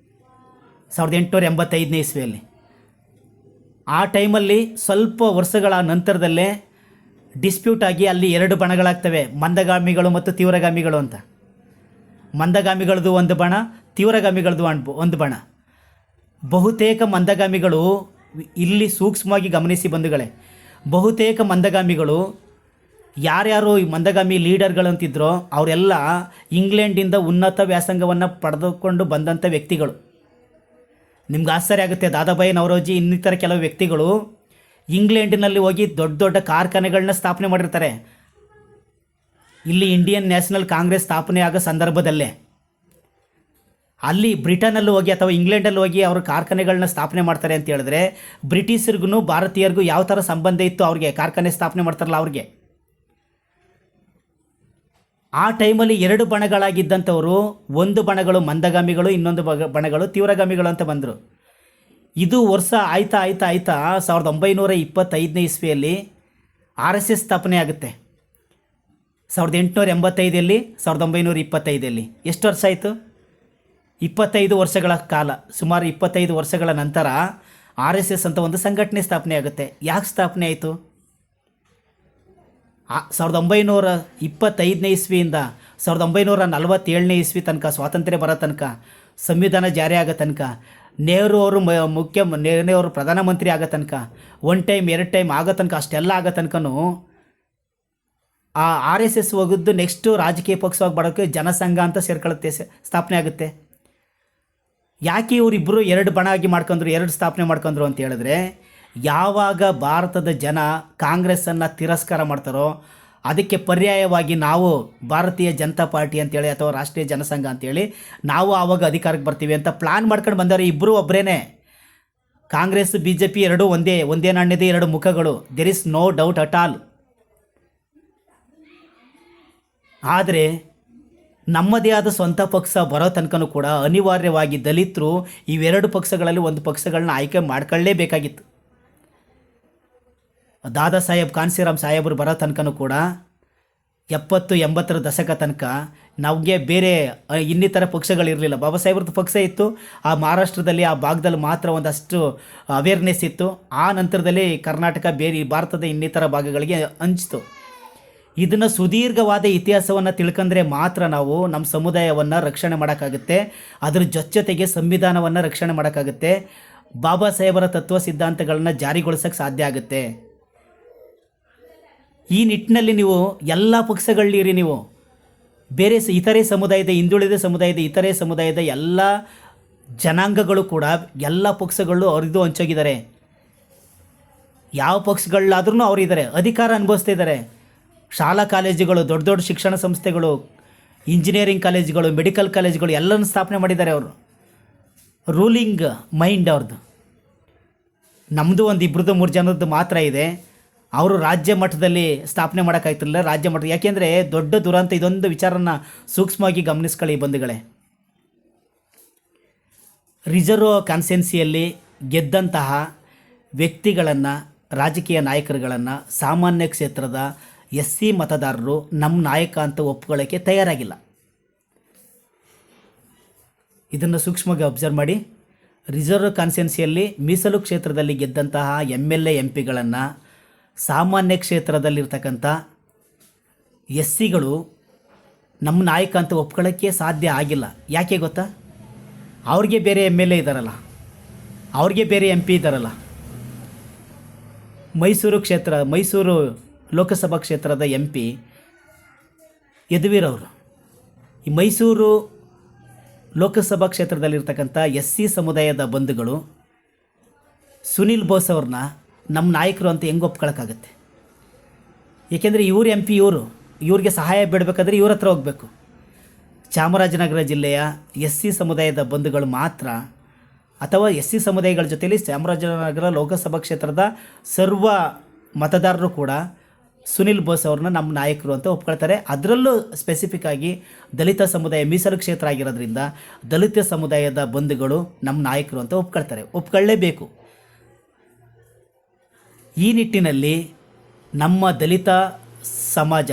1885ನೇ ಇಸ್ವಿಯಲ್ಲಿ. ಆ ಟೈಮಲ್ಲಿ ಸ್ವಲ್ಪ ವರ್ಷಗಳ ನಂತರದಲ್ಲೇ ಡಿಸ್ಪ್ಯೂಟ್ ಆಗಿ ಅಲ್ಲಿ 2 ಬಣಗಳಾಗ್ತವೆ, ಮಂದಗಾಮಿಗಳು ಮತ್ತು ತೀವ್ರಗಾಮಿಗಳು ಅಂತ. ಮಂದಗಾಮಿಗಳದು ಒಂದು ಬಣ, ತೀವ್ರಗಾಮಿಗಳದು ಒಂದು ಬಣ. ಬಹುತೇಕ ಮಂದಗಾಮಿಗಳು, ಇಲ್ಲಿ ಸೂಕ್ಷ್ಮವಾಗಿ ಗಮನಿಸಿ ಬಂಧುಗಳೇ, ಬಹುತೇಕ ಮಂದಗಾಮಿಗಳು ಯಾರ್ಯಾರು ಈ ಮಂದಗಾಮಿ ಲೀಡರ್ಗಳಂತಿದ್ರೋ ಅವರೆಲ್ಲ ಇಂಗ್ಲೆಂಡಿಂದ ಉನ್ನತ ವ್ಯಾಸಂಗವನ್ನು ಪಡೆದುಕೊಂಡು ಬಂದಂಥ ವ್ಯಕ್ತಿಗಳು. ನಿಮ್ಗೆ ಆಶ್ಚರ್ಯ ಆಗುತ್ತೆ, ದಾದಾಬಾಯಿ ನವರೋಜಿ ಇನ್ನಿತರ ಕೆಲವು ವ್ಯಕ್ತಿಗಳು ಇಂಗ್ಲೆಂಡಿನಲ್ಲಿ ಹೋಗಿ ದೊಡ್ಡ ದೊಡ್ಡ ಕಾರ್ಖಾನೆಗಳನ್ನ ಸ್ಥಾಪನೆ ಮಾಡಿರ್ತಾರೆ. ಇಲ್ಲಿ ಇಂಡಿಯನ್ ನ್ಯಾಷನಲ್ ಕಾಂಗ್ರೆಸ್ ಸ್ಥಾಪನೆ ಆಗೋ ಸಂದರ್ಭದಲ್ಲೇ ಅಲ್ಲಿ ಬ್ರಿಟನಲ್ಲಿ ಹೋಗಿ ಅಥವಾ ಇಂಗ್ಲೆಂಡಲ್ಲಿ ಹೋಗಿ ಅವರು ಕಾರ್ಖಾನೆಗಳನ್ನ ಸ್ಥಾಪನೆ ಮಾಡ್ತಾರೆ ಅಂತ ಹೇಳಿದ್ರೆ ಬ್ರಿಟಿಷರಿಗೂ ಭಾರತೀಯರಿಗೂ ಯಾವ ಥರ ಸಂಬಂಧ ಇತ್ತು ಅವ್ರಿಗೆ, ಕಾರ್ಖಾನೆ ಸ್ಥಾಪನೆ ಮಾಡ್ತಾರಲ್ಲ ಅವ್ರಿಗೆ. ಆ ಟೈಮಲ್ಲಿ 2 ಬಣಗಳಾಗಿದ್ದಂಥವರು, ಒಂದು ಬಣಗಳು ಮಂದಗಾಮಿಗಳು, ಇನ್ನೊಂದು ಬಣಗಳು ತೀವ್ರಗಾಮಿಗಳು ಅಂತ ಬಂದರು. ಇದು ವರ್ಷ ಆಯ್ತಾ 1925ನೇ ಇಸ್ವಿಯಲ್ಲಿ RSS ಸ್ಥಾಪನೆ ಆಗುತ್ತೆ. 1885ರಲ್ಲಿ 1925ರಲ್ಲಿ ಎಷ್ಟು ವರ್ಷ ಆಯಿತು? 25 ವರ್ಷಗಳ ಕಾಲ, ಸುಮಾರು 25 ವರ್ಷಗಳ ನಂತರ RSS ಅಂತ ಒಂದು ಸಂಘಟನೆ ಸ್ಥಾಪನೆ ಆಗುತ್ತೆ. ಯಾಕೆ ಸ್ಥಾಪನೆ ಆಯಿತು? 1925ನೇ ಇಸ್ವಿಯಿಂದ 1947ನೇ ಇಸ್ವಿ ತನಕ, ಸ್ವಾತಂತ್ರ್ಯ ಬರೋ ತನಕ, ಸಂವಿಧಾನ ಜಾರಿ ಆಗೋ ತನಕ, ನೆಹರು ಅವರು ನೆಹರು ಅವರು ಪ್ರಧಾನಮಂತ್ರಿ ಆಗೋ ತನಕ, 1 ಟೈಮ್ 2 ಟೈಮ್ ಆಗೋ ತನಕ, ಅಷ್ಟೆಲ್ಲ ಆಗೋ ತನಕನೂ ಆ RSS ಹೋಗಿದ್ದು ನೆಕ್ಸ್ಟು ರಾಜಕೀಯ ಪಕ್ಷವಾಗಿ ಬರೋಕ್ಕೆ ಜನಸಂಘ ಅಂತ ಸೇರ್ಕೊಳ್ಳುತ್ತೆ, ಸ್ಥಾಪನೆ ಆಗುತ್ತೆ. ಯಾಕೆ ಇವರಿಬ್ಬರು 2 ಬಣ ಆಗಿ ಮಾಡ್ಕೊಂಡ್ರು, 2 ಸ್ಥಾಪನೆ ಮಾಡ್ಕೊಂಡ್ರು ಅಂತ ಹೇಳಿದ್ರೆ, ಯಾವಾಗ ಭಾರತದ ಜನ ಕಾಂಗ್ರೆಸ್ಸನ್ನು ತಿರಸ್ಕಾರ ಮಾಡ್ತಾರೋ ಅದಕ್ಕೆ ಪರ್ಯಾಯವಾಗಿ ನಾವು ಭಾರತೀಯ ಜನತಾ ಪಾರ್ಟಿ ಅಂತೇಳಿ ಅಥವಾ ರಾಷ್ಟ್ರೀಯ ಜನಸಂಘ ಅಂತೇಳಿ ನಾವು ಆವಾಗ ಅಧಿಕಾರಕ್ಕೆ ಬರ್ತೀವಿ ಅಂತ ಪ್ಲ್ಯಾನ್ ಮಾಡ್ಕೊಂಡು ಬಂದವರು ಇಬ್ಬರು ಒಬ್ಬರೇ. ಕಾಂಗ್ರೆಸ್ BJP ಎರಡೂ ಒಂದೇ ನಾಣ್ಯದ 2 ಮುಖಗಳು. There is no doubt at all. ಆದರೆ ನಮ್ಮದೇ ಆದ ಸ್ವಂತ ಪಕ್ಷ ಬರೋ ತನಕನೂ ಕೂಡ ಅನಿವಾರ್ಯವಾಗಿ ದಲಿತರು ಇವೆರಡು ಪಕ್ಷಗಳಲ್ಲಿ ಒಂದು ಪಕ್ಷಗಳನ್ನ ಆಯ್ಕೆ ಮಾಡ್ಕೊಳ್ಳೇಬೇಕಾಗಿತ್ತು. ದಾದಾ ಸಾಹೇಬ್ ಕಾನ್ಸಿರಾಮ್ ಸಾಹೇಬರು ಬರೋ ತನಕನೂ ಕೂಡ 70-80ರ ದಶಕ ತನಕ ನಮಗೆ ಬೇರೆ ಇನ್ನಿತರ ಪಕ್ಷಗಳಿರಲಿಲ್ಲ. ಬಾಬಾ ಸಾಹೇಬ್ರದ್ದು ಪಕ್ಷ ಇತ್ತು. ಆ ಮಹಾರಾಷ್ಟ್ರದಲ್ಲಿ ಆ ಭಾಗದಲ್ಲಿ ಮಾತ್ರ ಒಂದಷ್ಟು ಅವೇರ್ನೆಸ್ ಇತ್ತು. ಆ ನಂತರದಲ್ಲಿ ಕರ್ನಾಟಕ ಬೇರೆ ಭಾರತದ ಇನ್ನಿತರ ಭಾಗಗಳಿಗೆ ಹಂಚಿತು. ಇದನ್ನು ಸುದೀರ್ಘವಾದ ಇತಿಹಾಸವನ್ನು ತಿಳ್ಕೊಂಡ್ರೆ ಮಾತ್ರ ನಾವು ನಮ್ಮ ಸಮುದಾಯವನ್ನು ರಕ್ಷಣೆ ಮಾಡೋಕ್ಕಾಗುತ್ತೆ. ಅದರ ಜೊತೆಗೆ ಸಂವಿಧಾನವನ್ನು ರಕ್ಷಣೆ ಮಾಡೋಕ್ಕಾಗುತ್ತೆ. ಬಾಬಾ ಸಾಹೇಬರ ತತ್ವ ಸಿದ್ಧಾಂತಗಳನ್ನ ಜಾರಿಗೊಳಿಸೋಕ್ಕೆ ಸಾಧ್ಯ ಆಗುತ್ತೆ. ಈ ನಿಟ್ಟಿನಲ್ಲಿ ನೀವು ಎಲ್ಲ ಪಕ್ಷಗಳಿರಿ, ನೀವು ಬೇರೆ ಇತರೆ ಸಮುದಾಯದ, ಹಿಂದುಳಿದ ಸಮುದಾಯದ, ಇತರೆ ಸಮುದಾಯದ ಎಲ್ಲ ಜನಾಂಗಗಳು ಕೂಡ ಎಲ್ಲ ಪಕ್ಷಗಳು ಅವರಿದು ಹಂಚೋಗಿದ್ದಾರೆ. ಯಾವ ಪಕ್ಷಗಳಾದ್ರೂ ಅವರಿದ್ದಾರೆ, ಅಧಿಕಾರ ಅನುಭವಿಸ್ತಾ ಇದ್ದಾರೆ. ಶಾಲಾ ಕಾಲೇಜುಗಳು, ದೊಡ್ಡ ದೊಡ್ಡ ಶಿಕ್ಷಣ ಸಂಸ್ಥೆಗಳು, ಇಂಜಿನಿಯರಿಂಗ್ ಕಾಲೇಜುಗಳು, ಮೆಡಿಕಲ್ ಕಾಲೇಜುಗಳು ಎಲ್ಲನೂ ಸ್ಥಾಪನೆ ಮಾಡಿದ್ದಾರೆ. ಅವರು ರೂಲಿಂಗ್ ಮೈಂಡ್ ಅವ್ರದ್ದು. ನಮ್ಮದು ಒಂದು 2-3 ಜನರದ್ದು ಮಾತ್ರ ಇದೆ. ಅವರು ರಾಜ್ಯ ಮಟ್ಟದಲ್ಲಿ ಸ್ಥಾಪನೆ ಮಾಡೋಕ್ಕಾಗ್ತಿಲ್ಲ. ರಾಜ್ಯ ಮಟ್ಟ ಯಾಕೆಂದರೆ ದೊಡ್ಡ ದುರಂತ. ಇದೊಂದು ವಿಚಾರನ ಸೂಕ್ಷ್ಮವಾಗಿ ಗಮನಿಸ್ಕೊಳ್ಳಿ ಬಂಧುಗಳೇ. ರಿಸರ್ವ್ ಕಾನ್ಸ್ಟಿಟ್ಯೂನ್ಸಿಯಲ್ಲಿ ಗೆದ್ದಂತಹ ವ್ಯಕ್ತಿಗಳನ್ನು ರಾಜಕೀಯ ನಾಯಕರುಗಳನ್ನು ಸಾಮಾನ್ಯ ಕ್ಷೇತ್ರದ SC ಮತದಾರರು ನಮ್ಮ ನಾಯಕ ಅಂತ ಒಪ್ಕೊಳ್ಳೋಕ್ಕೆ ತಯಾರಾಗಿಲ್ಲ. ಇದನ್ನು ಸೂಕ್ಷ್ಮವಾಗಿ ಅಬ್ಸರ್ವ್ ಮಾಡಿ. ರಿಸರ್ವ್ ಕಾನ್ಸ್ಟಿಟ್ಯೂನ್ಸಿಯಲ್ಲಿ ಮೀಸಲು ಕ್ಷೇತ್ರದಲ್ಲಿ ಗೆದ್ದಂತಹ MLA MP ಗಳನ್ನು ಸಾಮಾನ್ಯ ಕ್ಷೇತ್ರದಲ್ಲಿರ್ತಕ್ಕಂಥ SCಗಳು ನಮ್ಮ ನಾಯಕ ಅಂತ ಒಪ್ಕೊಳ್ಳೋಕ್ಕೆ ಸಾಧ್ಯ ಆಗಿಲ್ಲ. ಯಾಕೆ ಗೊತ್ತಾ? ಅವ್ರಿಗೆ ಬೇರೆ MLA ಇದ್ದಾರಲ್ಲ, ಅವ್ರಿಗೆ ಬೇರೆ MP ಇದ್ದಾರಲ್ಲ. ಮೈಸೂರು ಲೋಕಸಭಾ ಕ್ಷೇತ್ರದ MP ಯದುವೀರವರು. ಈ ಮೈಸೂರು ಲೋಕಸಭಾ ಕ್ಷೇತ್ರದಲ್ಲಿರ್ತಕ್ಕಂಥ SC ಸಮುದಾಯದ ಬಂಧುಗಳು ಸುನಿಲ್ ಬೋಸ್ ಅವ್ರನ್ನ ನಮ್ಮ ನಾಯಕರು ಅಂತ ಹೆಂಗೆ ಒಪ್ಕೊಳ್ಳೋಕ್ಕಾಗತ್ತೆ? ಏಕೆಂದರೆ ಇವ್ರ MP ಇವ್ರಿಗೆ ಸಹಾಯ ಬೇಡಬೇಕಾದ್ರೆ ಇವ್ರ ಹತ್ರ ಹೋಗಬೇಕು. ಚಾಮರಾಜನಗರ ಜಿಲ್ಲೆಯ SC ಸಮುದಾಯದ ಬಂಧುಗಳು ಮಾತ್ರ, ಅಥವಾ SC ಸಮುದಾಯಗಳ ಜೊತೆಯಲ್ಲಿ ಚಾಮರಾಜನಗರ ಲೋಕಸಭಾ ಕ್ಷೇತ್ರದ ಸರ್ವ ಮತದಾರರು ಕೂಡ ಸುನಿಲ್ ಬೋಸ್ ಅವ್ರನ್ನ ನಮ್ಮ ನಾಯಕರು ಅಂತ ಒಪ್ಕೊಳ್ತಾರೆ. ಅದರಲ್ಲೂ ಸ್ಪೆಸಿಫಿಕ್ ಆಗಿ ದಲಿತ ಸಮುದಾಯ ಮೀಸಲು ಕ್ಷೇತ್ರ ಆಗಿರೋದ್ರಿಂದ ದಲಿತ ಸಮುದಾಯದ ಬಂಧುಗಳು ನಮ್ಮ ನಾಯಕರು ಅಂತ ಒಪ್ಕೊಳ್ಳೇಬೇಕು. ಈ ನಿಟ್ಟಿನಲ್ಲಿ ನಮ್ಮ ದಲಿತ ಸಮಾಜ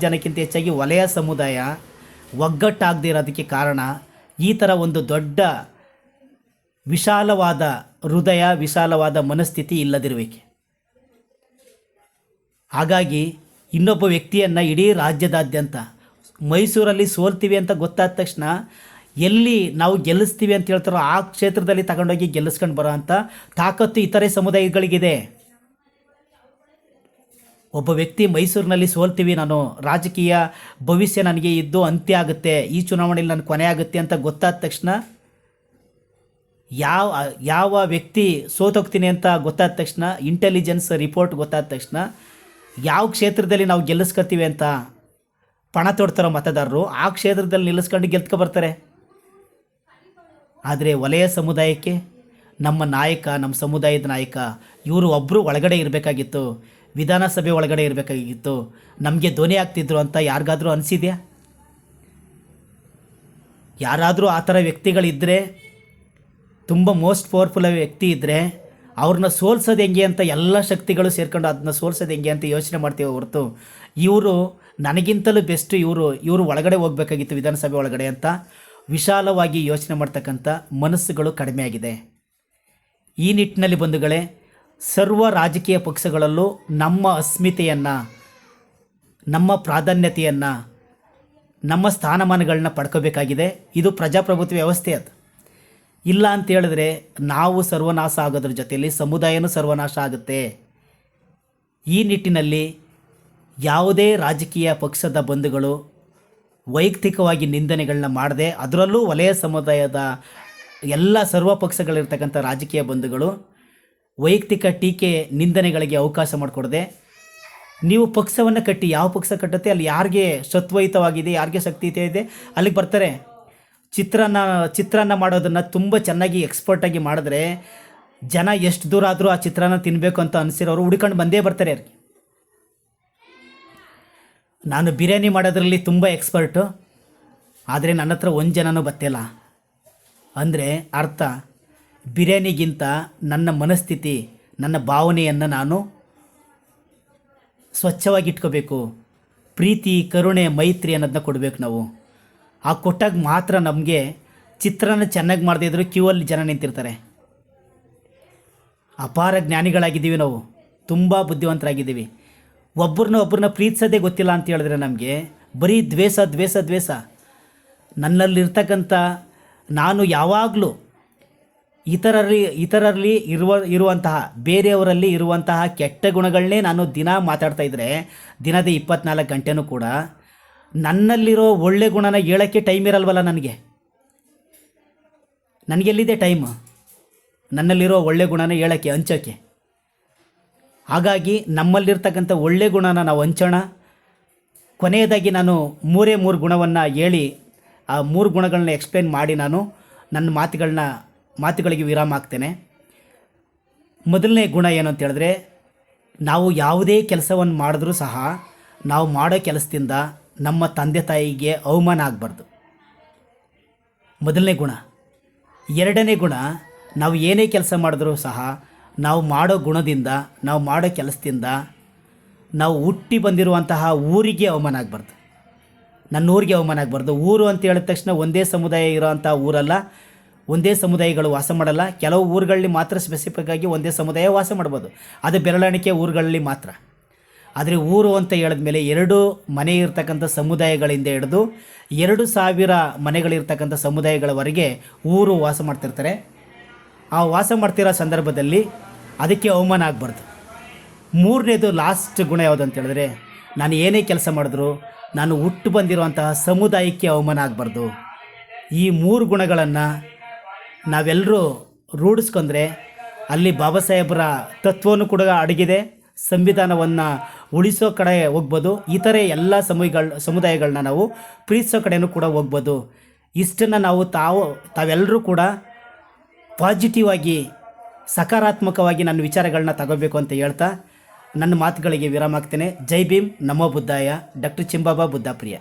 ಅನ್ನೋಕ್ಕಿಂತ ಹೆಚ್ಚಾಗಿ ವಲಯ ಸಮುದಾಯ ಒಗ್ಗಟ್ಟಾಗದೇ ಇರೋದಕ್ಕೆ ಕಾರಣ ಈ ಥರ ಒಂದು ದೊಡ್ಡ ವಿಶಾಲವಾದ ಹೃದಯ, ವಿಶಾಲವಾದ ಮನಸ್ಥಿತಿ ಇಲ್ಲದಿರುವಿಕೆ. ಹಾಗಾಗಿ ಇನ್ನೊಬ್ಬ ವ್ಯಕ್ತಿಯನ್ನು ಇಡೀ ರಾಜ್ಯದಾದ್ಯಂತ ಮೈಸೂರಲ್ಲಿ ಸೋಲ್ತೀವಿ ಅಂತ ಗೊತ್ತಾದ ತಕ್ಷಣ ಎಲ್ಲಿ ನಾವು ಗೆಲ್ಲಿಸ್ತೀವಿ ಅಂತ ಹೇಳ್ತಾರೋ ಆ ಕ್ಷೇತ್ರದಲ್ಲಿ ತಗೊಂಡೋಗಿ ಗೆಲ್ಲಿಸ್ಕೊಂಡು ಬರೋ ಅಂಥ ತಾಕತ್ತು ಇತರೆ ಸಮುದಾಯಗಳಿಗಿದೆ. ಒಬ್ಬ ವ್ಯಕ್ತಿ ಮೈಸೂರಿನಲ್ಲಿ ಸೋಲ್ತೀವಿ, ನಾನು ರಾಜಕೀಯ ಭವಿಷ್ಯ ನನಗೆ ಇದ್ದು ಅಂತ್ಯ ಆಗುತ್ತೆ, ಈ ಚುನಾವಣೆಯಲ್ಲಿ ನನ್ನ ಕೊನೆ ಆಗುತ್ತೆ ಅಂತ ಗೊತ್ತಾದ ತಕ್ಷಣ, ಯಾವ ವ್ಯಕ್ತಿ ಸೋತೋಗ್ತೀನಿ ಅಂತ ಗೊತ್ತಾದ ತಕ್ಷಣ, ಇಂಟೆಲಿಜೆನ್ಸ್ ರಿಪೋರ್ಟ್ ಗೊತ್ತಾದ ತಕ್ಷಣ ಯಾವ ಕ್ಷೇತ್ರದಲ್ಲಿ ನಾವು ಗೆಲ್ಲಿಸ್ಕೊತೀವಿ ಅಂತ ಪಣ ತೊಡ್ತಾರೋ ಮತದಾರರು ಆ ಕ್ಷೇತ್ರದಲ್ಲಿ ನಿಲ್ಲಿಸ್ಕೊಂಡು ಗೆಲ್ತ್ಕೊಬರ್ತಾರೆ. ಆದರೆ ವಲಯ ಸಮುದಾಯಕ್ಕೆ ನಮ್ಮ ನಾಯಕ, ನಮ್ಮ ಸಮುದಾಯದ ನಾಯಕ ಇವರು ಒಬ್ಬರು ಒಳಗಡೆ ಇರಬೇಕಾಗಿತ್ತು, ವಿಧಾನಸಭೆ ಒಳಗಡೆ ಇರಬೇಕಾಗಿತ್ತು, ನಮಗೆ ಧ್ವನಿ ಆಗ್ತಿದ್ರು ಅಂತ ಯಾರಿಗಾದರೂ ಅನಿಸಿದೆಯಾ? ಯಾರಾದರೂ ಆ ಥರ ವ್ಯಕ್ತಿಗಳಿದ್ದರೆ, ತುಂಬ ಮೋಸ್ಟ್ ಪವರ್ಫುಲ್ ವ್ಯಕ್ತಿ ಇದ್ದರೆ ಅವ್ರನ್ನ ಸೋಲ್ಸೋದು ಹೆಂಗೆ ಅಂತ ಎಲ್ಲ ಶಕ್ತಿಗಳು ಸೇರ್ಕೊಂಡು ಅದನ್ನ ಸೋಲ್ಸೋದು ಹೆಂಗೆ ಅಂತ ಯೋಚನೆ ಮಾಡ್ತೀವಿ ಹೊರತು ಇವರು ನನಗಿಂತಲೂ ಬೆಸ್ಟ್, ಇವರು ಒಳಗಡೆ ಹೋಗಬೇಕಾಗಿತ್ತು ವಿಧಾನಸಭೆ ಒಳಗಡೆ ಅಂತ ವಿಶಾಲವಾಗಿ ಯೋಚನೆ ಮಾಡ್ತಕ್ಕಂಥ ಮನಸ್ಸುಗಳು ಕಡಿಮೆ ಆಗಿದೆ. ಈ ನಿಟ್ಟಿನಲ್ಲಿ ಬಂಧುಗಳೇ, ಸರ್ವ ರಾಜಕೀಯ ಪಕ್ಷಗಳಲ್ಲೂ ನಮ್ಮ ಅಸ್ಮಿತೆಯನ್ನು, ನಮ್ಮ ಪ್ರಾಧಾನ್ಯತೆಯನ್ನು, ನಮ್ಮ ಸ್ಥಾನಮಾನಗಳನ್ನ ಪಡ್ಕೋಬೇಕಾಗಿದೆ. ಇದು ಪ್ರಜಾಪ್ರಭುತ್ವ ವ್ಯವಸ್ಥೆ. ಅದು ಇಲ್ಲ ಅಂತ ಹೇಳಿದ್ರೆ ನಾವು ಸರ್ವನಾಶ ಆಗೋದ್ರ ಜೊತೆಯಲ್ಲಿ ಸಮುದಾಯನೂ ಸರ್ವನಾಶ ಆಗುತ್ತೆ. ಈ ನಿಟ್ಟಿನಲ್ಲಿ ಯಾವುದೇ ರಾಜಕೀಯ ಪಕ್ಷದ ಬಂಧುಗಳು ವೈಯಕ್ತಿಕವಾಗಿ ನಿಂದನೆಗಳನ್ನ ಮಾಡದೆ, ಅದರಲ್ಲೂ ವಲಯ ಸಮುದಾಯದ ಎಲ್ಲ ಸರ್ವ ಪಕ್ಷಗಳಿರ್ತಕ್ಕಂಥ ರಾಜಕೀಯ ಬಂಧುಗಳು ವೈಯಕ್ತಿಕ ಟೀಕೆ ನಿಂದನೆಗಳಿಗೆ ಅವಕಾಶ ಮಾಡಿಕೊಡದೆ, ನೀವು ಪಕ್ಷವನ್ನು ಕಟ್ಟಿ, ಯಾವ ಪಕ್ಷ ಕಟ್ಟುತ್ತೆ ಅಲ್ಲಿ ಯಾರಿಗೆ ಸತ್ವಯುತವಾಗಿದೆ, ಯಾರಿಗೆ ಶಕ್ತಿಯುತ ಇದೆ ಅಲ್ಲಿಗೆ ಬರ್ತಾರೆ. ಚಿತ್ರಾನ್ನ ಮಾಡೋದನ್ನು ತುಂಬ ಚೆನ್ನಾಗಿ ಎಕ್ಸ್ಪರ್ಟಾಗಿ ಮಾಡಿದ್ರೆ ಜನ ಎಷ್ಟು ದೂರ ಆದರೂ ಆ ಚಿತ್ರಾನ್ನ ತಿನ್ನಬೇಕು ಅಂತ ಅನಿಸಿರೋರು ಹುಡ್ಕೊಂಡು ಬಂದೇ ಬರ್ತಾರೆ. ನಾನು ಬಿರಿಯಾನಿ ಮಾಡೋದ್ರಲ್ಲಿ ತುಂಬ ಎಕ್ಸ್ಪರ್ಟು, ಆದರೆ ನನ್ನ ಹತ್ರ ಒಂದು ಜನನೂ ಬರ್ತಿಲ್ಲ ಅಂದರೆ ಅರ್ಥ ಬಿರಿಯಾನಿಗಿಂತ ನನ್ನ ಮನಸ್ಥಿತಿ, ನನ್ನ ಭಾವನೆಯನ್ನು ನಾನು ಸ್ವಚ್ಛವಾಗಿ ಇಟ್ಕೋಬೇಕು. ಪ್ರೀತಿ, ಕರುಣೆ, ಮೈತ್ರಿ ಅನ್ನೋದನ್ನ ಕೊಡಬೇಕು ನಾವು. ಆ ಕೊಟ್ಟಾಗ ಮಾತ್ರ ನಮಗೆ ಚಿತ್ರಾನ್ನ ಚೆನ್ನಾಗಿ ಮಾಡದೇ ಇದ್ದರೂ ಕ್ಯೂ ಅಲ್ಲಿ ಜನ ನಿಂತಿರ್ತಾರೆ. ಅಪಾರ ಜ್ಞಾನಿಗಳಾಗಿದ್ದೀವಿ ನಾವು, ತುಂಬ ಬುದ್ಧಿವಂತರಾಗಿದ್ದೀವಿ. ಒಬ್ಬರನ್ನ ಪ್ರೀತಿಸೋದೇ ಗೊತ್ತಿಲ್ಲ ಅಂತ ಹೇಳಿದ್ರೆ ನಮಗೆ ಬರೀ ದ್ವೇಷ. ನನ್ನಲ್ಲಿರ್ತಕ್ಕಂಥ ನಾನು ಯಾವಾಗಲೂ ಇತರರಲ್ಲಿ ಇರುವಂತಹ ಬೇರೆಯವರಲ್ಲಿ ಇರುವಂತಹ ಕೆಟ್ಟ ಗುಣಗಳನ್ನೇ ನಾನು ದಿನ ಮಾತಾಡ್ತಾ ಇದ್ದರೆ ದಿನದ 24 ಗಂಟೆನೂ ಕೂಡ ನನ್ನಲ್ಲಿರೋ ಒಳ್ಳೆ ಗುಣನ ಹೇಳೋಕ್ಕೆ ಟೈಮ್ ಇರಲ್ವಲ್ಲ. ನನಗೆಲ್ಲಿದೆ ಟೈಮ್ ನನ್ನಲ್ಲಿರೋ ಒಳ್ಳೆ ಗುಣನ ಹೇಳೋಕ್ಕೆ, ಹಂಚೋಕ್ಕೆ? ಹಾಗಾಗಿ ನಮ್ಮಲ್ಲಿರ್ತಕ್ಕಂಥ ಒಳ್ಳೆ ಗುಣನ ನಾವು ಹಂಚೋಣ. ಕೊನೆಯದಾಗಿ ನಾನು 3 ಗುಣವನ್ನು ಹೇಳಿ ಆ 3 ಗುಣಗಳನ್ನ ಎಕ್ಸ್ಪ್ಲೇನ್ ಮಾಡಿ ನಾನು ನನ್ನ ಮಾತುಗಳಿಗೆ ವಿರಾಮ ಹಾಕ್ತೇನೆ. ಮೊದಲನೇ ಗುಣ ಏನು ಅಂತ ಹೇಳಿದ್ರೆ, ನಾವು ಯಾವುದೇ ಕೆಲಸವನ್ನು ಮಾಡಿದ್ರೂ ಸಹ ನಾವು ಮಾಡೋ ಕೆಲಸದಿಂದ ನಮ್ಮ ತಂದೆ ತಾಯಿಗೆ ಅವಮಾನ ಆಗಬಾರ್ದು. ಮೊದಲನೇ ಗುಣ. ಎರಡನೇ ಗುಣ, ನಾವು ಏನೇ ಕೆಲಸ ಮಾಡಿದ್ರೂ ಸಹ ನಾವು ಮಾಡೋ ಗುಣದಿಂದ, ನಾವು ಮಾಡೋ ಕೆಲಸದಿಂದ ನಾವು ಹುಟ್ಟಿ ಬಂದಿರುವಂತಹ ಊರಿಗೆ ಅವಮಾನ ಆಗಬಾರ್ದು. ನನ್ನ ಊರಿಗೆ ಅವಮಾನ ಆಗಬಾರ್ದು. ಊರು ಅಂತ ಹೇಳಿದ ತಕ್ಷಣ ಒಂದೇ ಸಮುದಾಯ ಇರೋವಂಥ ಊರಲ್ಲ, ಒಂದೇ ಸಮುದಾಯಗಳು ವಾಸ ಮಾಡಲ್ಲ. ಕೆಲವು ಊರುಗಳಲ್ಲಿ ಮಾತ್ರ ಸ್ಪೆಸಿಫಿಕ್ಕಾಗಿ ಒಂದೇ ಸಮುದಾಯ ವಾಸ ಮಾಡ್ಬೋದು, ಅದು ಬೆರಳೆಣಿಕೆ ಊರುಗಳಲ್ಲಿ ಮಾತ್ರ. ಆದರೆ ಊರು ಅಂತ ಹೇಳಿದ್ಮೇಲೆ 2 ಮನೆ ಇರ್ತಕ್ಕಂಥ ಸಮುದಾಯಗಳಿಂದ ಹಿಡಿದು 2000 ಮನೆಗಳಿರ್ತಕ್ಕಂಥ ಸಮುದಾಯಗಳವರೆಗೆ ಊರು ವಾಸ ಮಾಡ್ತಿರ್ತಾರೆ. ಆ ವಾಸ ಮಾಡ್ತಿರೋ ಸಂದರ್ಭದಲ್ಲಿ ಅದಕ್ಕೆ ಅವಮಾನ ಆಗಬಾರ್ದು. 3ನೇದು ಲಾಸ್ಟ್ ಗುಣ ಯಾವುದು ಅಂತ ಹೇಳಿದ್ರೆ, ನಾನು ಏನೇ ಕೆಲಸ ಮಾಡಿದ್ರು ನಾನು ಹುಟ್ಟು ಬಂದಿರುವಂತಹ ಸಮುದಾಯಕ್ಕೆ ಅವಮಾನ ಆಗಬಾರ್ದು. ಈ 3 ಗುಣಗಳನ್ನು ನಾವೆಲ್ಲರೂ ರೂಢಿಸ್ಕೊಂಡ್ರೆ ಅಲ್ಲಿ ಬಾಬಾ ಸಾಹೇಬರ ತತ್ವವನ್ನು ಕೂಡ ಅಡಗಿದೆ. ಸಂವಿಧಾನವನ್ನು ಉಳಿಸೋ ಕಡೆ ಹೋಗ್ಬೋದು. ಇತರೆ ಎಲ್ಲ ಸಮುದಾಯಗಳನ್ನ ನಾವು ಪ್ರೀತಿಸೋ ಕಡೆಯೂ ಕೂಡ ಹೋಗ್ಬೋದು. ಇಷ್ಟನ್ನು ನಾವು ತಾವೆಲ್ಲರೂ ಕೂಡ ಪಾಸಿಟಿವ್ ಆಗಿ, ಸಕಾರಾತ್ಮಕವಾಗಿ ನನ್ನ ವಿಚಾರಗಳನ್ನ ತಗೋಬೇಕು ಅಂತ ಹೇಳ್ತಾ ನನ್ನ ಮಾತುಗಳಿಗೆ ವಿರಾಮ ಹಾಕ್ತೇನೆ. ಜೈ ಭೀಮ್, ನಮೋ ಬುದ್ಧಾಯ. ಡಾಕ್ಟರ್ ಚಿಂಬಾಬಾ ಬುದ್ಧಾಪ್ರಿಯ.